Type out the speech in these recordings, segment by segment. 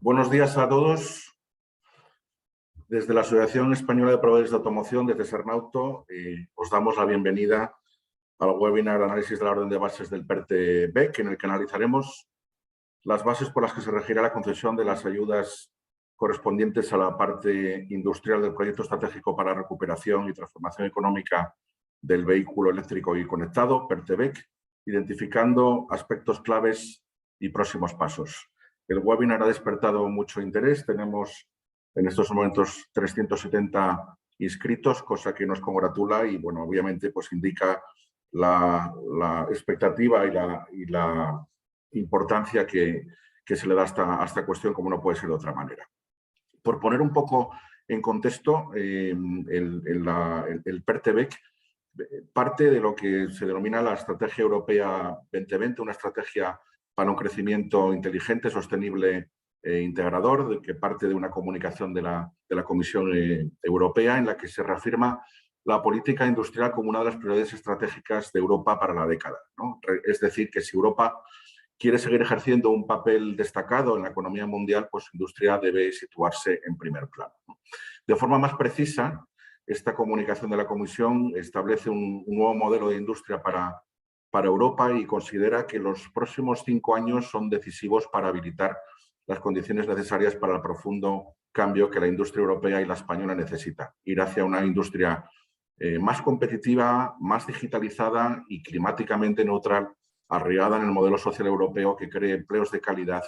Buenos días a todos. Desde la Asociación Española de Proveedores de Automoción, desde Sernauto, os damos la bienvenida al webinar Análisis de la Orden de Bases del PERTE-BEC, en el que analizaremos las bases por las que se regirá la concesión de las ayudas correspondientes a la parte industrial del proyecto estratégico para la recuperación y transformación económica del vehículo eléctrico y conectado, PERTE-BEC, identificando aspectos claves y próximos pasos. El webinar ha despertado mucho interés. Tenemos en estos momentos 370 inscritos, cosa que nos congratula y, bueno, obviamente, pues indica la expectativa y la importancia que se le da a esta cuestión, como no puede ser de otra manera. Por poner un poco en contexto, el PERTE-BEC parte de lo que se denomina la Estrategia Europea 2020, una estrategia para un crecimiento inteligente, sostenible e integrador, que parte de una comunicación de la Comisión Europea en la que se reafirma la política industrial como una de las prioridades estratégicas de Europa para la década, ¿no? Es decir, que si Europa quiere seguir ejerciendo un papel destacado en la economía mundial, pues su industria debe situarse en primer plano, ¿no? De forma más precisa, esta comunicación de la Comisión establece un nuevo modelo de industria para Europa y considera que los próximos 5 años son decisivos para habilitar las condiciones necesarias para el profundo cambio que la industria europea y la española necesita. Ir hacia una industria más competitiva, más digitalizada y climáticamente neutral, arraigada en el modelo social europeo que cree empleos de calidad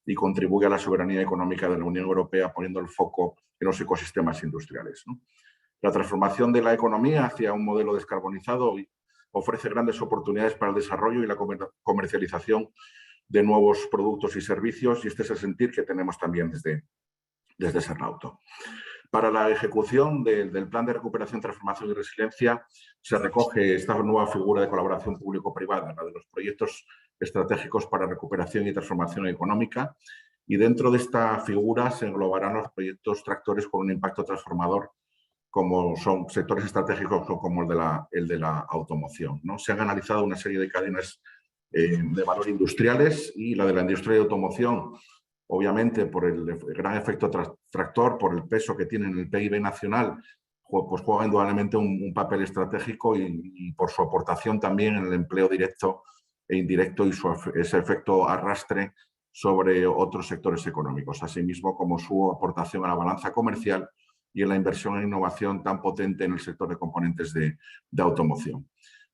y contribuye a la soberanía económica de la Unión Europea, poniendo el foco en los ecosistemas industriales, ¿no? La transformación de la economía hacia un modelo descarbonizado ofrece grandes oportunidades para el desarrollo y la comercialización de nuevos productos y servicios, y este es el sentir que tenemos también desde Sernauto. Para la ejecución del Plan de Recuperación, Transformación y Resiliencia se recoge esta nueva figura de colaboración público-privada, la de los proyectos estratégicos para recuperación y transformación económica, y dentro de esta figura se englobarán los proyectos tractores con un impacto transformador, como son sectores estratégicos como el de la automoción, ¿no? Se han analizado una serie de cadenas de valor industriales y la de la industria de automoción, obviamente por el gran efecto tractor, por el peso que tiene en el PIB nacional, pues juega indudablemente un papel estratégico y por su aportación también en el empleo directo e indirecto y ese efecto arrastre sobre otros sectores económicos, asimismo como su aportación a la balanza comercial y en la inversión en innovación tan potente en el sector de componentes de automoción.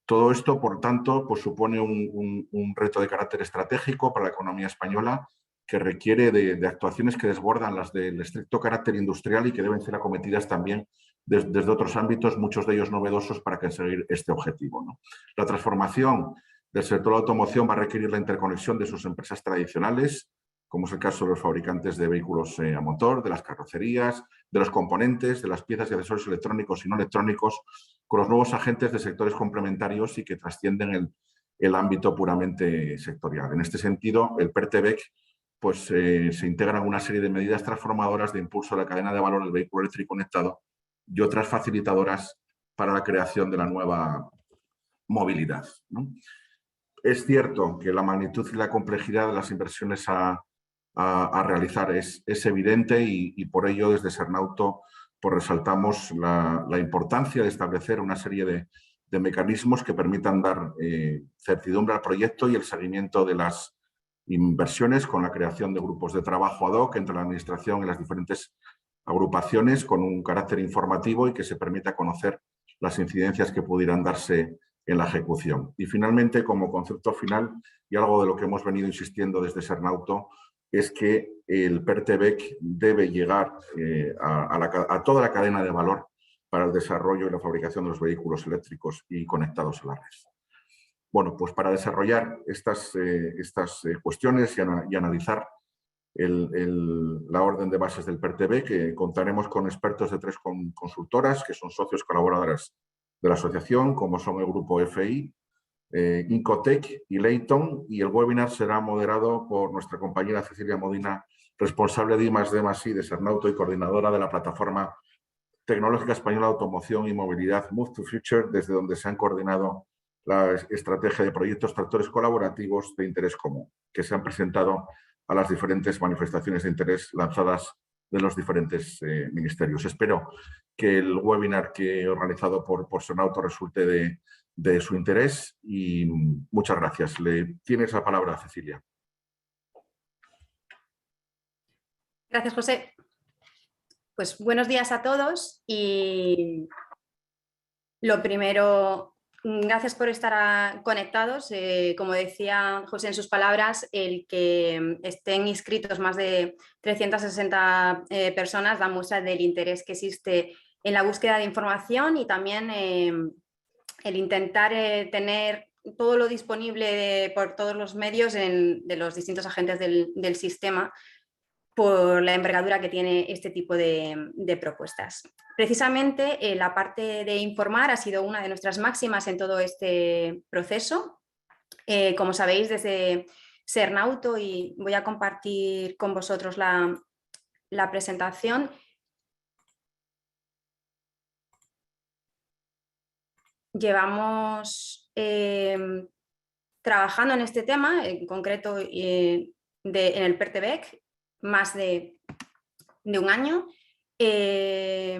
Todo esto, por tanto, pues supone un reto de carácter estratégico para la economía española que requiere de actuaciones que desbordan las del estricto carácter industrial y que deben ser acometidas también desde otros ámbitos, muchos de ellos novedosos, para conseguir este objetivo, ¿no? La transformación del sector de la automoción va a requerir la interconexión de sus empresas tradicionales, como es el caso de los fabricantes de vehículos a motor, de las carrocerías, de los componentes, de las piezas y accesorios electrónicos y no electrónicos, con los nuevos agentes de sectores complementarios y que trascienden el ámbito puramente sectorial. En este sentido, el PERTE-BEC pues, se integran una serie de medidas transformadoras de impulso a la cadena de valor del vehículo eléctrico conectado y otras facilitadoras para la creación de la nueva movilidad, ¿no? Es cierto que la magnitud y la complejidad de las inversiones a realizar es evidente y por ello desde Sernauto pues resaltamos la importancia de establecer una serie de mecanismos que permitan dar certidumbre al proyecto y el seguimiento de las inversiones con la creación de grupos de trabajo ad hoc entre la Administración y las diferentes agrupaciones con un carácter informativo y que se permita conocer las incidencias que pudieran darse en la ejecución. Y finalmente, como concepto final, y algo de lo que hemos venido insistiendo desde Sernauto, es que el PERTE-BEC debe llegar a toda la cadena de valor para el desarrollo y la fabricación de los vehículos eléctricos y conectados a la red. Bueno, pues para desarrollar estas cuestiones y analizar la orden de bases del PERTE-BEC, contaremos con expertos de 3 consultoras que son socios colaboradores de la asociación, como son el grupo FI, Incotec y Leighton, y el webinar será moderado por nuestra compañera Cecilia Modina, responsable de I+D+I de Sernauto y coordinadora de la plataforma tecnológica española de automoción y movilidad Move to Future, desde donde se han coordinado la estrategia de proyectos tractores colaborativos de interés común, que se han presentado a las diferentes manifestaciones de interés lanzadas de los diferentes ministerios. Espero que el webinar que he organizado por Sonauto resulte de su interés y muchas gracias. Tienes la palabra, Cecilia. Gracias, José. Pues buenos días a todos y lo primero, gracias por estar conectados. Como decía José en sus palabras, el que estén inscritos más de 360 personas da muestra del interés que existe en la búsqueda de información y también el intentar tener todo lo disponible por todos los medios de los distintos agentes del sistema por la envergadura que tiene este tipo de propuestas. Precisamente la parte de informar ha sido una de nuestras máximas en todo este proceso. Como sabéis, desde Sonauto, y voy a compartir con vosotros la presentación, llevamos trabajando en este tema, en concreto en el PERTEBEC, más de un año, y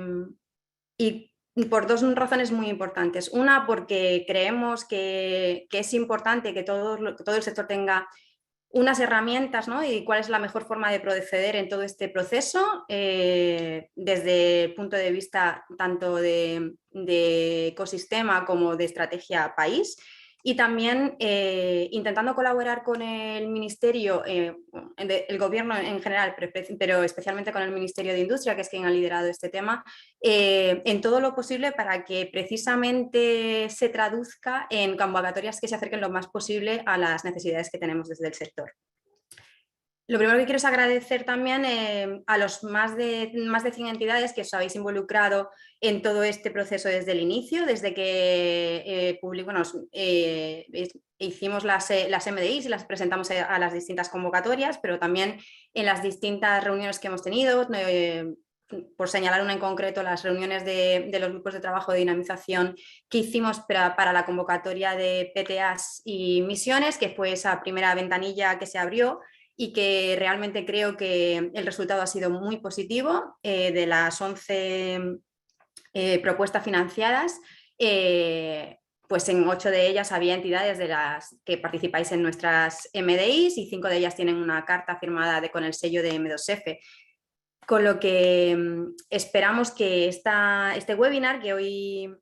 por dos razones muy importantes. Una, porque creemos que es importante que todo el sector tenga unas herramientas, ¿no? Y cuál es la mejor forma de proceder en todo este proceso, desde el punto de vista tanto de ecosistema como de estrategia país. Y también intentando colaborar con el Ministerio, el Gobierno en general, pero especialmente con el Ministerio de Industria, que es quien ha liderado este tema, en todo lo posible para que precisamente se traduzca en convocatorias que se acerquen lo más posible a las necesidades que tenemos desde el sector. Lo primero que quiero es agradecer también a los más de 100 entidades que os habéis involucrado en todo este proceso desde el inicio, desde que hicimos las MDIs y las presentamos a las distintas convocatorias, pero también en las distintas reuniones que hemos tenido, por señalar una en concreto, las reuniones de los grupos de trabajo de dinamización que hicimos para la convocatoria de PTAs y misiones, que fue esa primera ventanilla que se abrió, y que realmente creo que el resultado ha sido muy positivo. De las 11 propuestas financiadas, pues en 8 de ellas había entidades de las que participáis en nuestras MDIs y 5 de ellas tienen una carta firmada con el sello de M2F. Con lo que esperamos que este webinar que hoy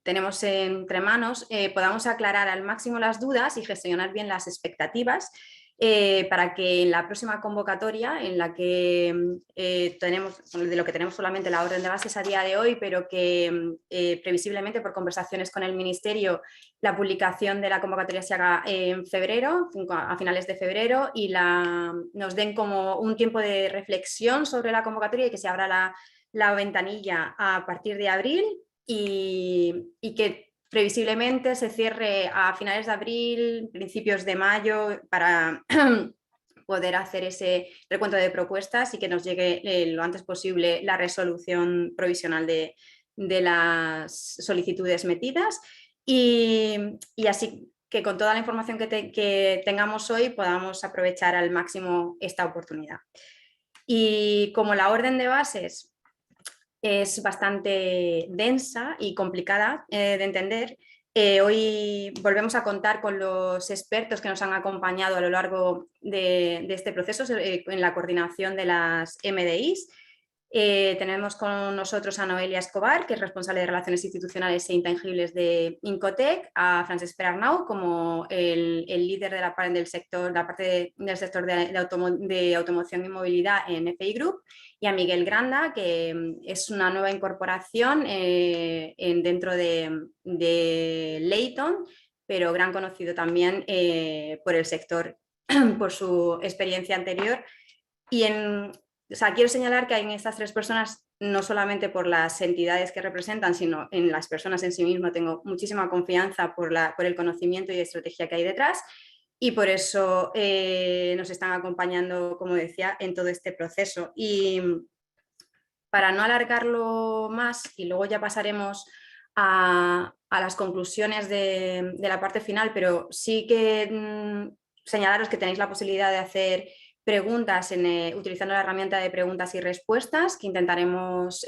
tenemos entre manos, podamos aclarar al máximo las dudas y gestionar bien las expectativas, para que en la próxima convocatoria, en la que de lo que tenemos solamente la orden de bases a día de hoy, pero que previsiblemente por conversaciones con el Ministerio, la publicación de la convocatoria se haga en febrero, a finales de febrero, y nos den como un tiempo de reflexión sobre la convocatoria y que se abra la ventanilla a partir de abril y que previsiblemente se cierre a finales de abril, principios de mayo, para poder hacer ese recuento de propuestas y que nos llegue lo antes posible la resolución provisional de las solicitudes metidas y así que con toda la información que tengamos hoy podamos aprovechar al máximo esta oportunidad. Y como la orden de bases es bastante densa y complicada de entender, hoy volvemos a contar con los expertos que nos han acompañado a lo largo de este proceso en la coordinación de las MDIs. Tenemos con nosotros a Noelia Escobar, que es responsable de Relaciones Institucionales e Intangibles de Incotec, a Francesc Perarnau como el líder de la parte del sector de automoción y movilidad en FI Group, y a Miguel Granda, que es una nueva incorporación dentro de Leighton, pero gran conocido también por el sector por su experiencia anterior. Y quiero señalar que en estas 3 personas, no solamente por las entidades que representan, sino en las personas en sí mismas, tengo muchísima confianza por el conocimiento y estrategia que hay detrás, y por eso nos están acompañando, como decía, en todo este proceso. Y para no alargarlo más, y luego ya pasaremos a las conclusiones de la parte final, pero sí que señalaros que tenéis la posibilidad de hacer preguntas utilizando la herramienta de preguntas y respuestas, que intentaremos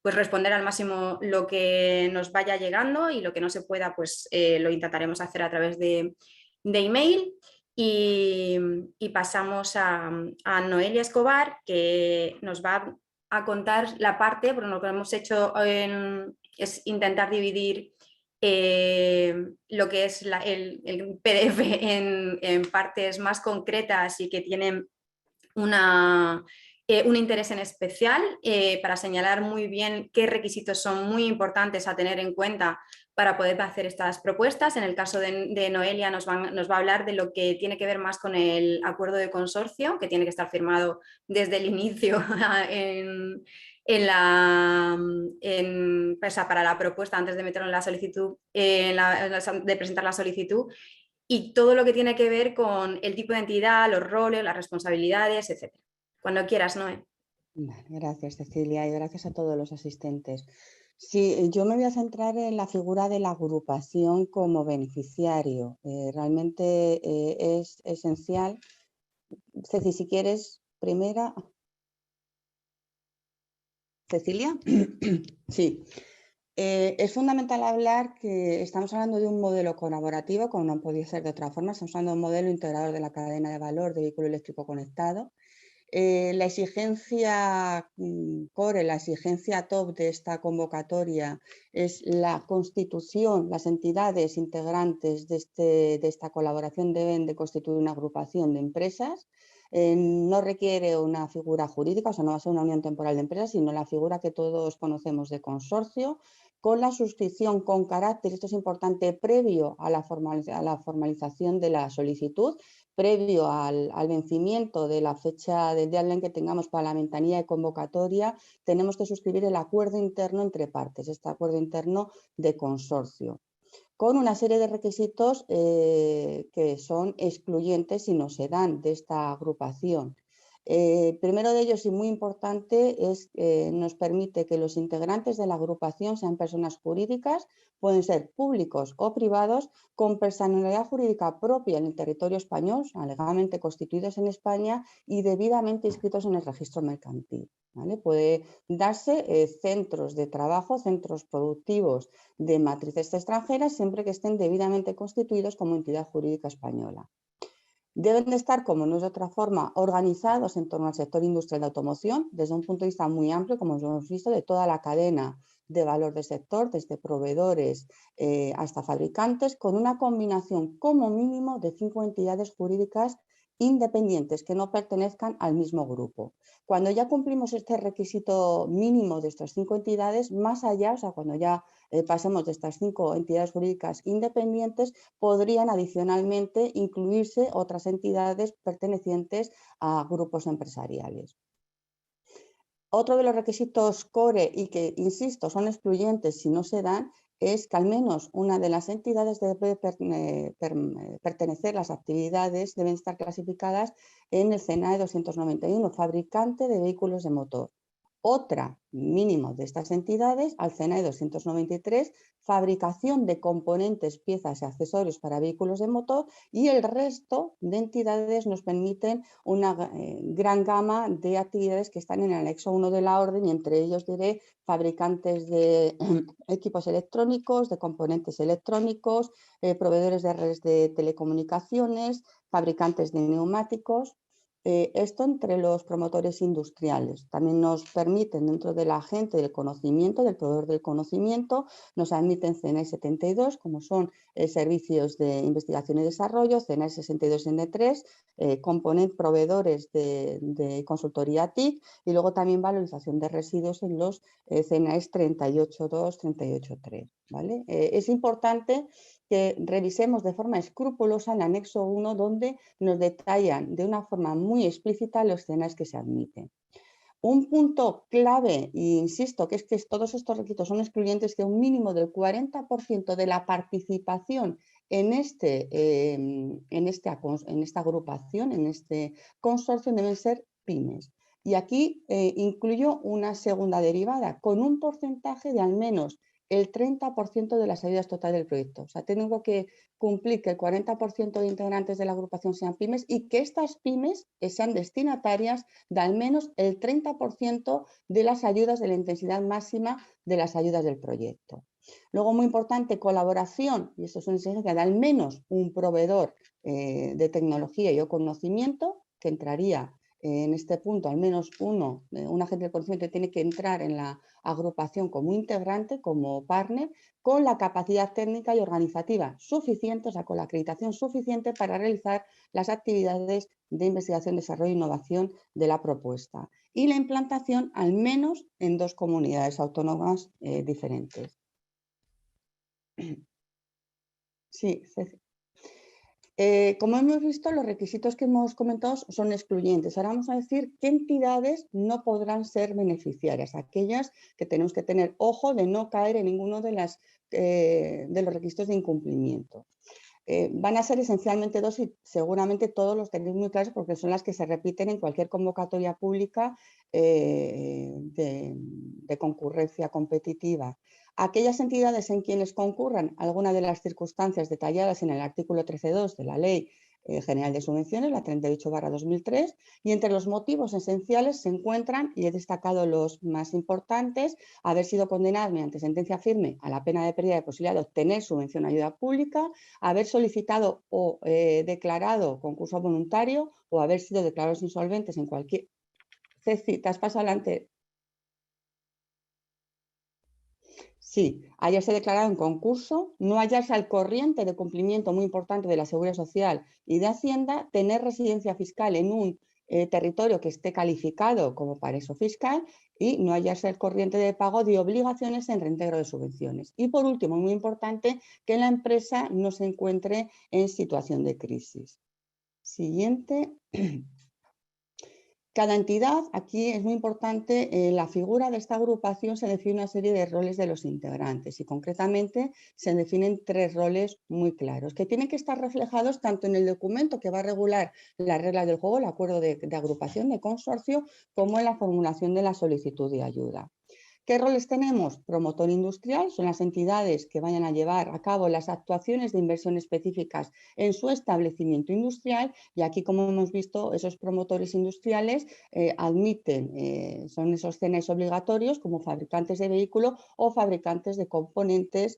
pues responder al máximo lo que nos vaya llegando, y lo que no se pueda pues lo intentaremos hacer a través de email. Y pasamos a Noelia Escobar, que nos va a contar la parte, porque lo que hemos hecho es intentar dividir lo que es el PDF en partes más concretas y que tienen un interés en especial, para señalar muy bien qué requisitos son muy importantes a tener en cuenta para poder hacer estas propuestas. En el caso de Noelia nos va a hablar de lo que tiene que ver más con el acuerdo de consorcio, que tiene que estar firmado desde el inicio para la propuesta, antes de meterlo en la solicitud, de presentar la solicitud, y todo lo que tiene que ver con el tipo de entidad, los roles, las responsabilidades, etc. Cuando quieras, Noé. Vale, gracias, Cecilia, y gracias a todos los asistentes. Sí, yo me voy a centrar en la figura de la agrupación como beneficiario. Realmente es esencial. Ceci, si quieres, primera. Cecilia. Sí. Es fundamental hablar que estamos hablando de un modelo colaborativo, como no podía ser de otra forma. Estamos hablando de un modelo integrador de la cadena de valor de vehículo eléctrico conectado. La exigencia core, la exigencia top de esta convocatoria es la constitución. Las entidades integrantes de esta colaboración deben de constituir una agrupación de empresas. No requiere una figura jurídica, o sea, no va a ser una unión temporal de empresas, sino la figura que todos conocemos de consorcio, con la suscripción con carácter, esto es importante, previo a la formalización de la solicitud, previo al vencimiento de la fecha de deadline que tengamos para la ventanilla de convocatoria, tenemos que suscribir el acuerdo interno entre partes, este acuerdo interno de consorcio, con una serie de requisitos que son excluyentes si no se dan de esta agrupación. Primero de ellos, y muy importante, es que nos permite que los integrantes de la agrupación sean personas jurídicas, pueden ser públicos o privados, con personalidad jurídica propia en el territorio español, legalmente constituidos en España y debidamente inscritos en el registro mercantil, ¿vale? Puede darse centros de trabajo, centros productivos de matrices extranjeras, siempre que estén debidamente constituidos como entidad jurídica española. Deben de estar, como no es de otra forma, organizados en torno al sector industrial de automoción, desde un punto de vista muy amplio, como hemos visto, de toda la cadena de valor del sector, desde proveedores hasta fabricantes, con una combinación como mínimo de 5 entidades jurídicas independientes que no pertenezcan al mismo grupo. Cuando ya cumplimos este requisito mínimo de estas 5 entidades, más allá, o sea, cuando ya pasemos de estas 5 entidades jurídicas independientes, podrían adicionalmente incluirse otras entidades pertenecientes a grupos empresariales. Otro de los requisitos core y que, insisto, son excluyentes si no se dan, es que al menos una de las entidades debe pertenecer, las actividades deben estar clasificadas en el CENAE 291, fabricante de vehículos de motor. Otra, mínimo de estas entidades, al CENAE 293, fabricación de componentes, piezas y accesorios para vehículos de motor, y el resto de entidades nos permiten una gran gama de actividades que están en el anexo 1 de la orden, y entre ellos diré fabricantes de equipos electrónicos, de componentes electrónicos, proveedores de redes de telecomunicaciones, fabricantes de neumáticos. Esto entre los promotores industriales. También nos permiten, dentro de la gente del conocimiento, del proveedor del conocimiento, nos admiten CNI 72, como son servicios de investigación y desarrollo, CNI 62 N3, proveedores de consultoría TIC, y luego también valorización de residuos en los CNI 38.2, 38.3. ¿Vale? Es importante que revisemos de forma escrupulosa el anexo 1, donde nos detallan de una forma muy explícita los escenarios que se admiten. Un punto clave, e insisto, que es que todos estos requisitos son excluyentes, que un mínimo del 40% de la participación en esta agrupación, en este consorcio, deben ser pymes. Y aquí incluyo una segunda derivada, con un porcentaje de al menos el 30% de las ayudas totales del proyecto. O sea, tengo que cumplir que el 40% de integrantes de la agrupación sean pymes y que estas pymes sean destinatarias de al menos el 30% de las ayudas de la intensidad máxima de las ayudas del proyecto. Luego, muy importante, colaboración, y esto es una exigencia de al menos un proveedor de tecnología y o conocimiento, que entraría en este punto, al menos un agente de conocimiento tiene que entrar en la agrupación como integrante, como partner, con la capacidad técnica y organizativa suficiente, o sea, con la acreditación suficiente para realizar las actividades de investigación, desarrollo e innovación de la propuesta. Y la implantación al menos en 2 comunidades autónomas diferentes. Sí, como hemos visto, los requisitos que hemos comentado son excluyentes. Ahora vamos a decir qué entidades no podrán ser beneficiarias, aquellas que tenemos que tener ojo de no caer en ninguno de los requisitos de incumplimiento. Van a ser esencialmente 2 y seguramente todos los tenéis muy claros porque son las que se repiten en cualquier convocatoria pública de concurrencia competitiva. Aquellas entidades en quienes concurran alguna de las circunstancias detalladas en el artículo 13.2 de la Ley General de Subvenciones, la 38/2003, y entre los motivos esenciales se encuentran, y he destacado los más importantes, haber sido condenado mediante sentencia firme a la pena de pérdida de posibilidad de obtener subvención o ayuda pública, haber solicitado o declarado concurso voluntario o haber sido declarados insolventes en cualquier... Ceci, ¿te has pasado adelante? Sí, hallarse declarado en concurso, no hallarse al corriente de cumplimiento muy importante de la Seguridad Social y de Hacienda, tener residencia fiscal en un territorio que esté calificado como paraíso fiscal y no hallarse al corriente de pago de obligaciones en reintegro de subvenciones. Y por último, muy importante, que la empresa no se encuentre en situación de crisis. Siguiente. Cada entidad, aquí es muy importante, la figura de esta agrupación se define una serie de roles de los integrantes y concretamente se definen 3 roles muy claros que tienen que estar reflejados tanto en el documento que va a regular las reglas del juego, el acuerdo de agrupación de consorcio, como en la formulación de la solicitud de ayuda. ¿Qué roles tenemos? Promotor industrial, son las entidades que vayan a llevar a cabo las actuaciones de inversión específicas en su establecimiento industrial y aquí, como hemos visto, esos promotores industriales admiten, son esos CNEs obligatorios como fabricantes de vehículo o fabricantes de componentes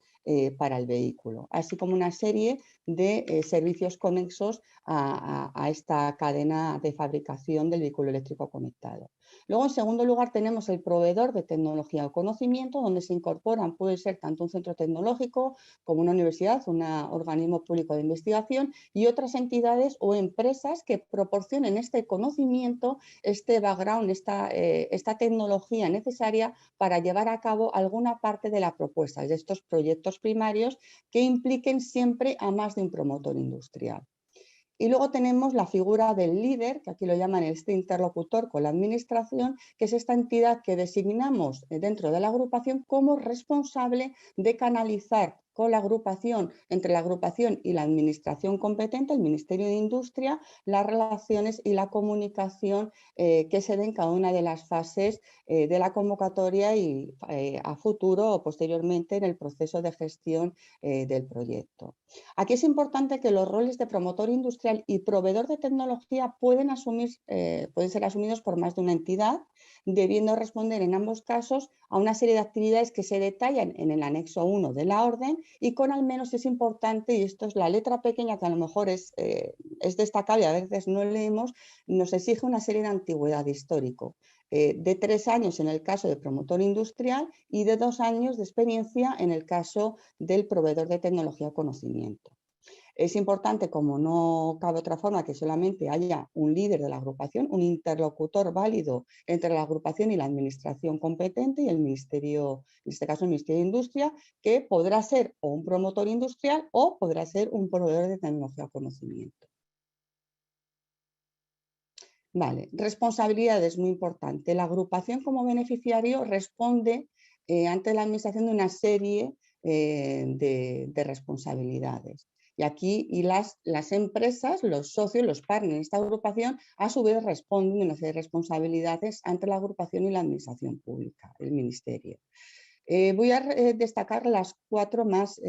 para el vehículo, así como una serie de servicios conexos a esta cadena de fabricación del vehículo eléctrico conectado. Luego, en segundo lugar, tenemos el proveedor de tecnología o conocimiento, donde se incorporan, puede ser tanto un centro tecnológico como una universidad, un organismo público de investigación y otras entidades o empresas que proporcionen este conocimiento, este background, esta tecnología necesaria para llevar a cabo alguna parte de la propuesta de estos proyectos primarios que impliquen siempre a más de un promotor industrial. Y luego tenemos la figura del líder, que aquí lo llaman este interlocutor con la administración, que es esta entidad que designamos dentro de la agrupación como responsable de canalizar con la agrupación, entre la agrupación y la administración competente, el Ministerio de Industria, las relaciones y la comunicación que se den en cada una de las fases de la convocatoria y a futuro o posteriormente en el proceso de gestión del proyecto. Aquí es importante que los roles de promotor industrial y proveedor de tecnología pueden ser asumidos por más de una entidad, debiendo responder en ambos casos a una serie de actividades que se detallan en el anexo 1 de la orden y con al menos es importante, y esto es la letra pequeña que a lo mejor es destacable, a veces no leemos, nos exige una serie de antigüedad histórico. De 3 años en el caso de promotor industrial y de 2 años de experiencia en el caso del proveedor de tecnología o conocimiento. Es importante, como no cabe otra forma, que solamente haya un líder de la agrupación, un interlocutor válido entre la agrupación y la administración competente y el Ministerio, en este caso el Ministerio de Industria, que podrá ser o un promotor industrial o podrá ser un proveedor de tecnología o conocimiento. Vale, responsabilidades, muy importante. La agrupación como beneficiario responde ante la administración de una serie de responsabilidades. Y aquí las empresas, los socios, los partners de esta agrupación, a su vez responden de una serie de responsabilidades ante la agrupación y la administración pública, el ministerio. Voy a destacar las 4 más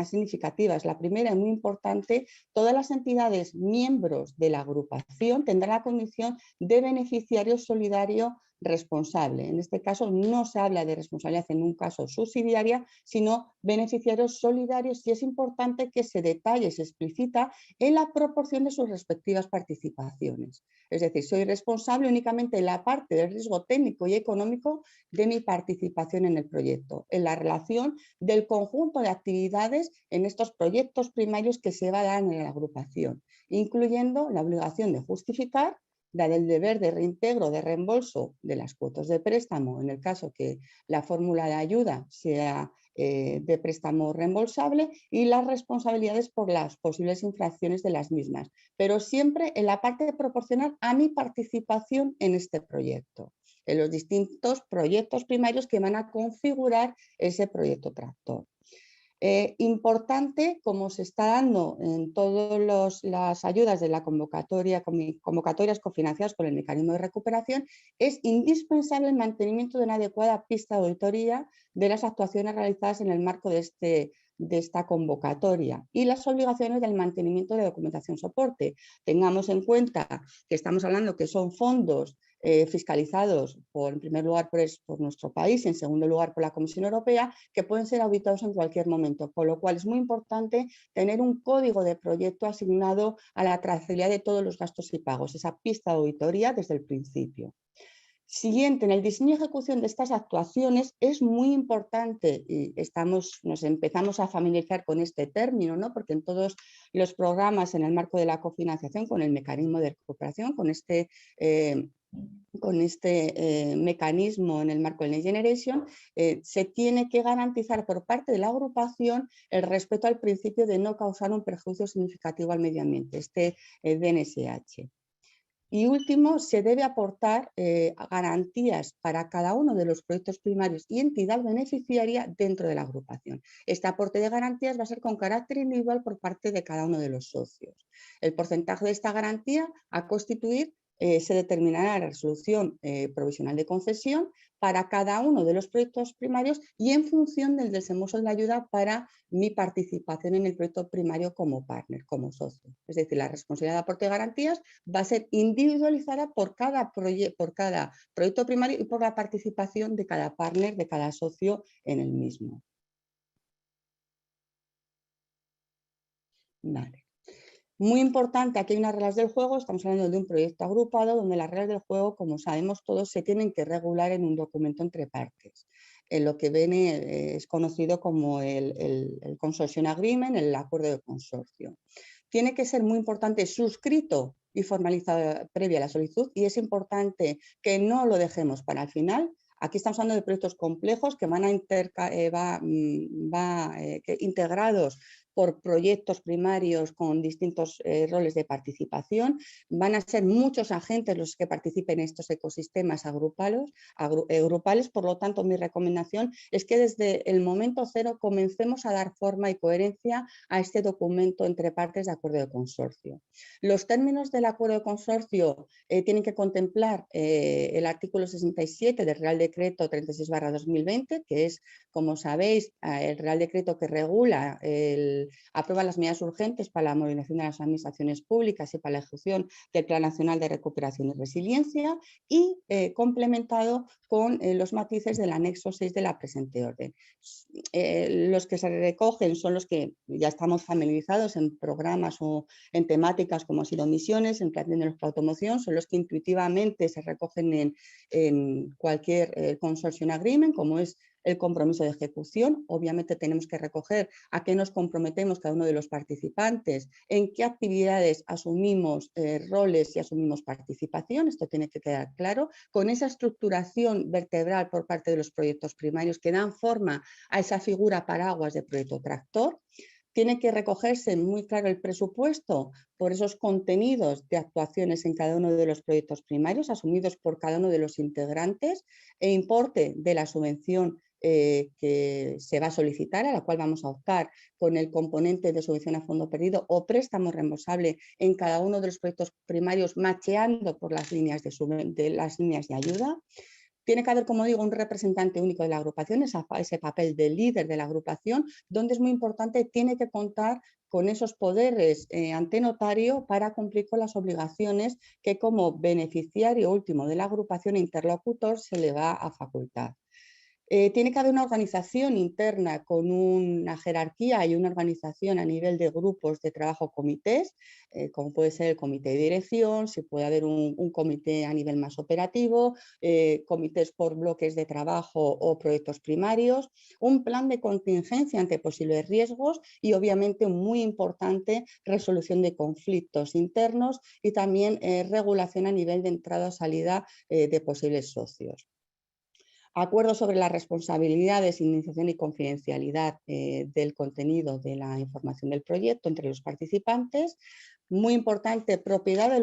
significativas. La primera, muy importante, todas las entidades miembros de la agrupación tendrán la condición de beneficiario solidario responsable. En este caso no se habla de responsabilidad en un caso subsidiaria, sino beneficiarios solidarios, y es importante que se detalle, se explicita en la proporción de sus respectivas participaciones. Es decir, soy responsable únicamente en la parte del riesgo técnico y económico de mi participación en el proyecto, en la relación del conjunto de actividades en estos proyectos primarios que se va a dar en la agrupación, incluyendo la obligación de justificar, la del deber de reintegro, de reembolso de las cuotas de préstamo, en el caso que la fórmula de ayuda sea de préstamo reembolsable, y las responsabilidades por las posibles infracciones de las mismas, pero siempre en la parte proporcional a mi participación en este proyecto, en los distintos proyectos primarios que van a configurar ese proyecto tractor. Importante, como se está dando en todas las ayudas de la convocatorias cofinanciadas con el mecanismo de recuperación, es indispensable el mantenimiento de una adecuada pista de auditoría de las actuaciones realizadas en el marco de esta convocatoria y las obligaciones del mantenimiento de documentación soporte. Tengamos en cuenta que estamos hablando que son fondos fiscalizados en primer lugar por nuestro país y en segundo lugar por la Comisión Europea, que pueden ser auditados en cualquier momento, con lo cual es muy importante tener un código de proyecto asignado a la trazabilidad de todos los gastos y pagos, esa pista de auditoría desde el principio. Siguiente, en el diseño y ejecución de estas actuaciones es muy importante, y nos empezamos a familiarizar con este término, ¿no? Porque en todos los programas en el marco de la cofinanciación, con el mecanismo de recuperación, con este mecanismo en el marco del Next Generation, se tiene que garantizar por parte de la agrupación el respeto al principio de no causar un perjuicio significativo al medio ambiente, DNSH. Y último, se debe aportar garantías para cada uno de los proyectos primarios y entidad beneficiaria dentro de la agrupación. Este aporte de garantías va a ser con carácter individual por parte de cada uno de los socios. El porcentaje de esta garantía a constituir se determinará en la resolución provisional de concesión para cada uno de los proyectos primarios y en función del desembolso de la ayuda para mi participación en el proyecto primario como partner, como socio. Es decir, la responsabilidad de aporte de garantías va a ser individualizada por cada proyecto primario y por la participación de cada partner, de cada socio en el mismo. Vale. Muy importante, aquí hay unas reglas del juego, estamos hablando de un proyecto agrupado donde las reglas del juego, como sabemos todos, se tienen que regular en un documento entre partes. En lo que es conocido como el Consortium Agreement, el acuerdo de consorcio. Tiene que ser muy importante suscrito y formalizado previa a la solicitud, y es importante que no lo dejemos para el final. Aquí estamos hablando de proyectos complejos que van integrados por proyectos primarios con distintos roles de participación. Van a ser muchos agentes los que participen en estos ecosistemas grupales. Por lo tanto, mi recomendación es que desde el momento cero comencemos a dar forma y coherencia a este documento entre partes de acuerdo de consorcio. Los términos del acuerdo de consorcio tienen que contemplar el artículo 67 del Real Decreto 36/2020, que es, como sabéis, el Real Decreto que regula aprueba las medidas urgentes para la modernización de las administraciones públicas y para la ejecución del Plan Nacional de Recuperación y Resiliencia, y complementado con los matices del anexo 6 de la presente orden. Los que se recogen son los que ya estamos familiarizados en programas o en temáticas como han sido misiones, en plan de la automoción, son los que intuitivamente se recogen en cualquier Consortium Agreement, como es el compromiso de ejecución. Obviamente tenemos que recoger a qué nos comprometemos cada uno de los participantes, en qué actividades asumimos roles y asumimos participación, esto tiene que quedar claro, con esa estructuración vertebral por parte de los proyectos primarios que dan forma a esa figura paraguas de proyecto tractor. Tiene que recogerse muy claro el presupuesto por esos contenidos de actuaciones en cada uno de los proyectos primarios asumidos por cada uno de los integrantes, e importe de la subvención que se va a solicitar, a la cual vamos a optar con el componente de subvención a fondo perdido o préstamo reembolsable en cada uno de los proyectos primarios, macheando por las líneas de ayuda. Tiene que haber, como digo, un representante único de la agrupación, ese papel de líder de la agrupación, donde es muy importante, tiene que contar con esos poderes ante notario para cumplir con las obligaciones que como beneficiario último de la agrupación e interlocutor se le va a facultar. Tiene que haber una organización interna con una jerarquía y una organización a nivel de grupos de trabajo, comités, como puede ser el comité de dirección, si puede haber un comité a nivel más operativo, comités por bloques de trabajo o proyectos primarios, un plan de contingencia ante posibles riesgos y obviamente muy importante resolución de conflictos internos y también regulación a nivel de entrada o salida de posibles socios. Acuerdo sobre las responsabilidades, iniciación y confidencialidad del contenido de la información del proyecto entre los participantes. Muy importante, propiedad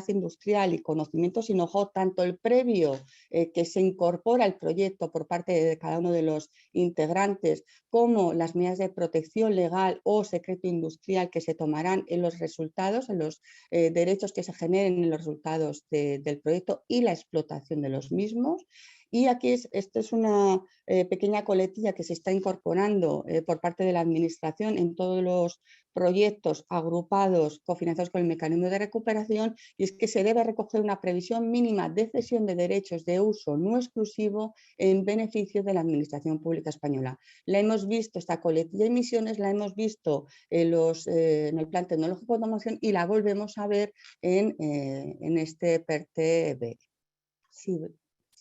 industrial y conocimiento sin know-how, tanto el previo que se incorpora al proyecto por parte de cada uno de los integrantes, como las medidas de protección legal o secreto industrial que se tomarán en los resultados, en los derechos que se generen en los resultados del proyecto y la explotación de los mismos. Y aquí esto es una pequeña coletilla que se está incorporando por parte de la Administración en todos los proyectos agrupados cofinanciados con el mecanismo de recuperación, y es que se debe recoger una previsión mínima de cesión de derechos de uso no exclusivo en beneficio de la Administración Pública Española. La hemos visto, esta coletilla de emisiones, la hemos visto en el Plan Tecnológico de Automoción y la volvemos a ver en este PERTE-B. Sí.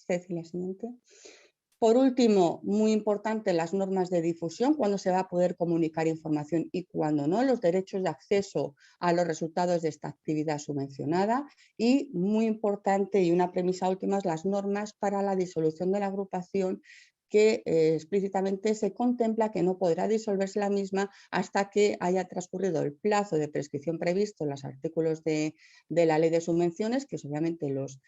Cecilia, siguiente. Por último, muy importante, las normas de difusión, cuándo se va a poder comunicar información y cuándo no, los derechos de acceso a los resultados de esta actividad subvencionada y, muy importante y una premisa última, las normas para la disolución de la agrupación, que explícitamente se contempla que no podrá disolverse la misma hasta que haya transcurrido el plazo de prescripción previsto en los artículos de la ley de subvenciones, que es obviamente los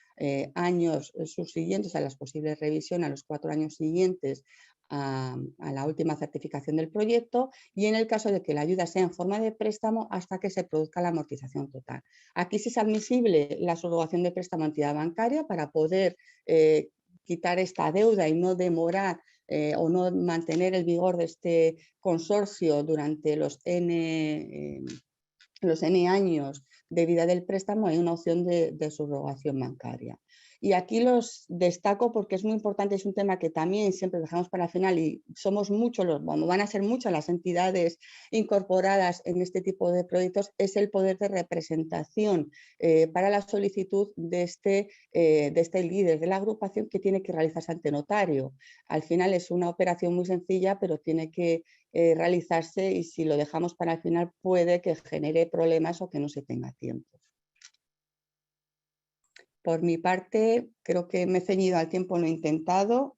años subsiguientes a las posibles revisiones, a los 4 años siguientes a la última certificación del proyecto, y en el caso de que la ayuda sea en forma de préstamo hasta que se produzca la amortización total. Aquí sí es admisible la subrogación de préstamo a entidad bancaria para poder quitar esta deuda y no demorar o no mantener el vigor de este consorcio durante los N años de vida del préstamo. Hay una opción de subrogación bancaria. Y aquí los destaco porque es muy importante, es un tema que también siempre dejamos para el final y somos muchos, van a ser muchas las entidades incorporadas en este tipo de proyectos, es el poder de representación para la solicitud de este líder de la agrupación, que tiene que realizarse ante notario. Al final es una operación muy sencilla, pero tiene que realizarse, y si lo dejamos para el final puede que genere problemas o que no se tenga tiempo. Por mi parte, creo que me he ceñido al tiempo, lo he intentado.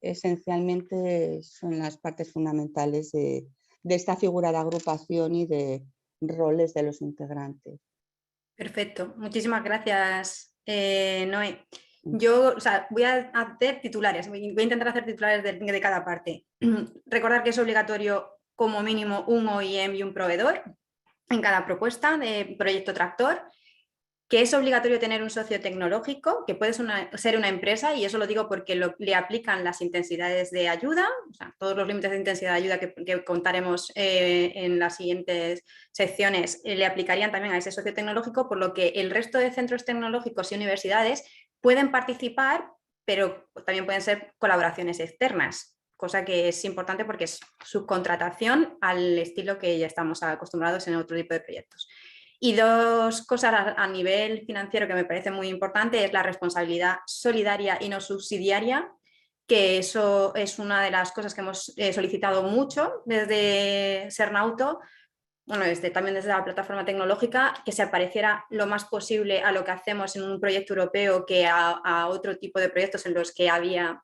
Esencialmente son las partes fundamentales de esta figura de agrupación y de roles de los integrantes. Perfecto, muchísimas gracias, Noé. Yo voy a hacer titulares, voy a intentar hacer titulares de cada parte. Recordar que es obligatorio como mínimo un OEM y un proveedor en cada propuesta de proyecto tractor, que es obligatorio tener un socio tecnológico, que puede ser una empresa, y eso lo digo porque le aplican las intensidades de ayuda, o sea, todos los límites de intensidad de ayuda que contaremos en las siguientes secciones le aplicarían también a ese socio tecnológico, por lo que el resto de centros tecnológicos y universidades pueden participar, pero también pueden ser colaboraciones externas, cosa que es importante porque es subcontratación al estilo que ya estamos acostumbrados en otro tipo de proyectos. Y dos cosas a nivel financiero que me parece muy importante es la responsabilidad solidaria y no subsidiaria, que eso es una de las cosas que hemos solicitado mucho desde Sernauto, bueno, también desde la plataforma tecnológica, que se pareciera lo más posible a lo que hacemos en un proyecto europeo que a otro tipo de proyectos en los que había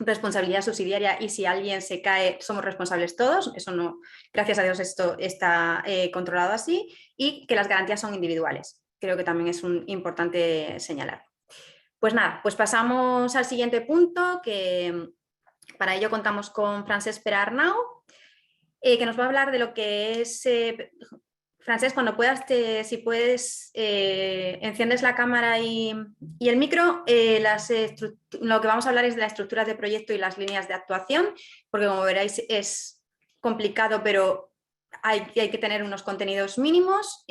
responsabilidad subsidiaria, y si alguien se cae somos responsables todos. Eso no, gracias a Dios esto está controlado así, y que las garantías son individuales. Creo que también es importante señalar. Pues nada, pues pasamos al siguiente punto, que para ello contamos con Francesc Pere Arnau, que nos va a hablar de lo que es Francesc, cuando puedas, si puedes, enciendes la cámara y el micro. Lo que vamos a hablar es de la estructura de proyecto y las líneas de actuación, porque como veréis es complicado, pero hay que tener unos contenidos mínimos.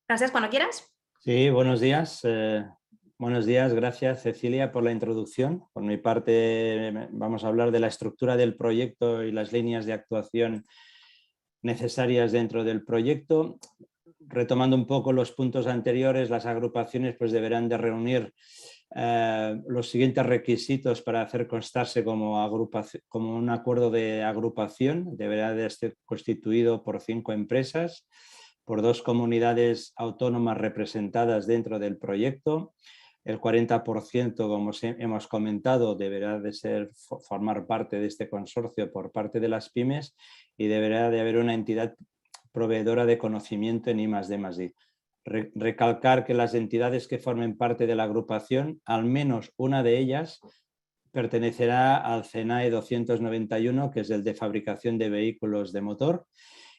Francesc, cuando quieras. Sí, buenos días. Buenos días, gracias Cecilia por la introducción. Por mi parte vamos a hablar de la estructura del proyecto y las líneas de actuación necesarias dentro del proyecto. Retomando un poco los puntos anteriores, las agrupaciones pues deberán de reunir los siguientes requisitos para hacer constarse como un acuerdo de agrupación. Deberá de ser constituido por 5 empresas, por 2 comunidades autónomas representadas dentro del proyecto. El 40%, como hemos comentado, deberá de formar parte de este consorcio por parte de las pymes y deberá de haber una entidad proveedora de conocimiento en I+D+I. Recalcar que las entidades que formen parte de la agrupación, al menos una de ellas, pertenecerá al CENAE 291, que es el de fabricación de vehículos de motor,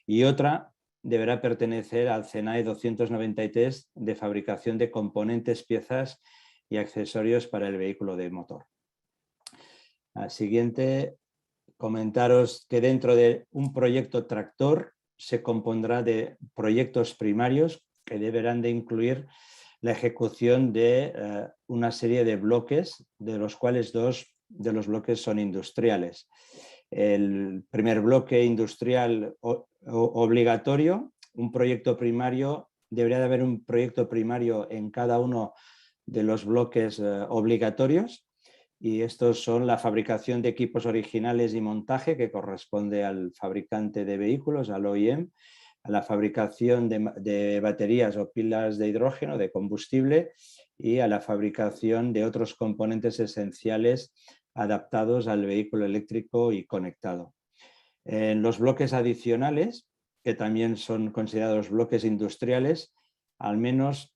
y otra deberá pertenecer al CENAE 293 de fabricación de componentes, piezas y accesorios para el vehículo de motor. Al siguiente, comentaros que dentro de un proyecto tractor se compondrá de proyectos primarios que deberán de incluir la ejecución de una serie de bloques, de los cuales 2 de los bloques son industriales. El primer bloque industrial obligatorio, un proyecto primario, debería de haber un proyecto primario en cada uno de los bloques obligatorios, y estos son la fabricación de equipos originales y montaje, que corresponde al fabricante de vehículos, al OEM, a la fabricación de baterías o pilas de hidrógeno, de combustible, y a la fabricación de otros componentes esenciales adaptados al vehículo eléctrico y conectado. En los bloques adicionales, que también son considerados bloques industriales, al menos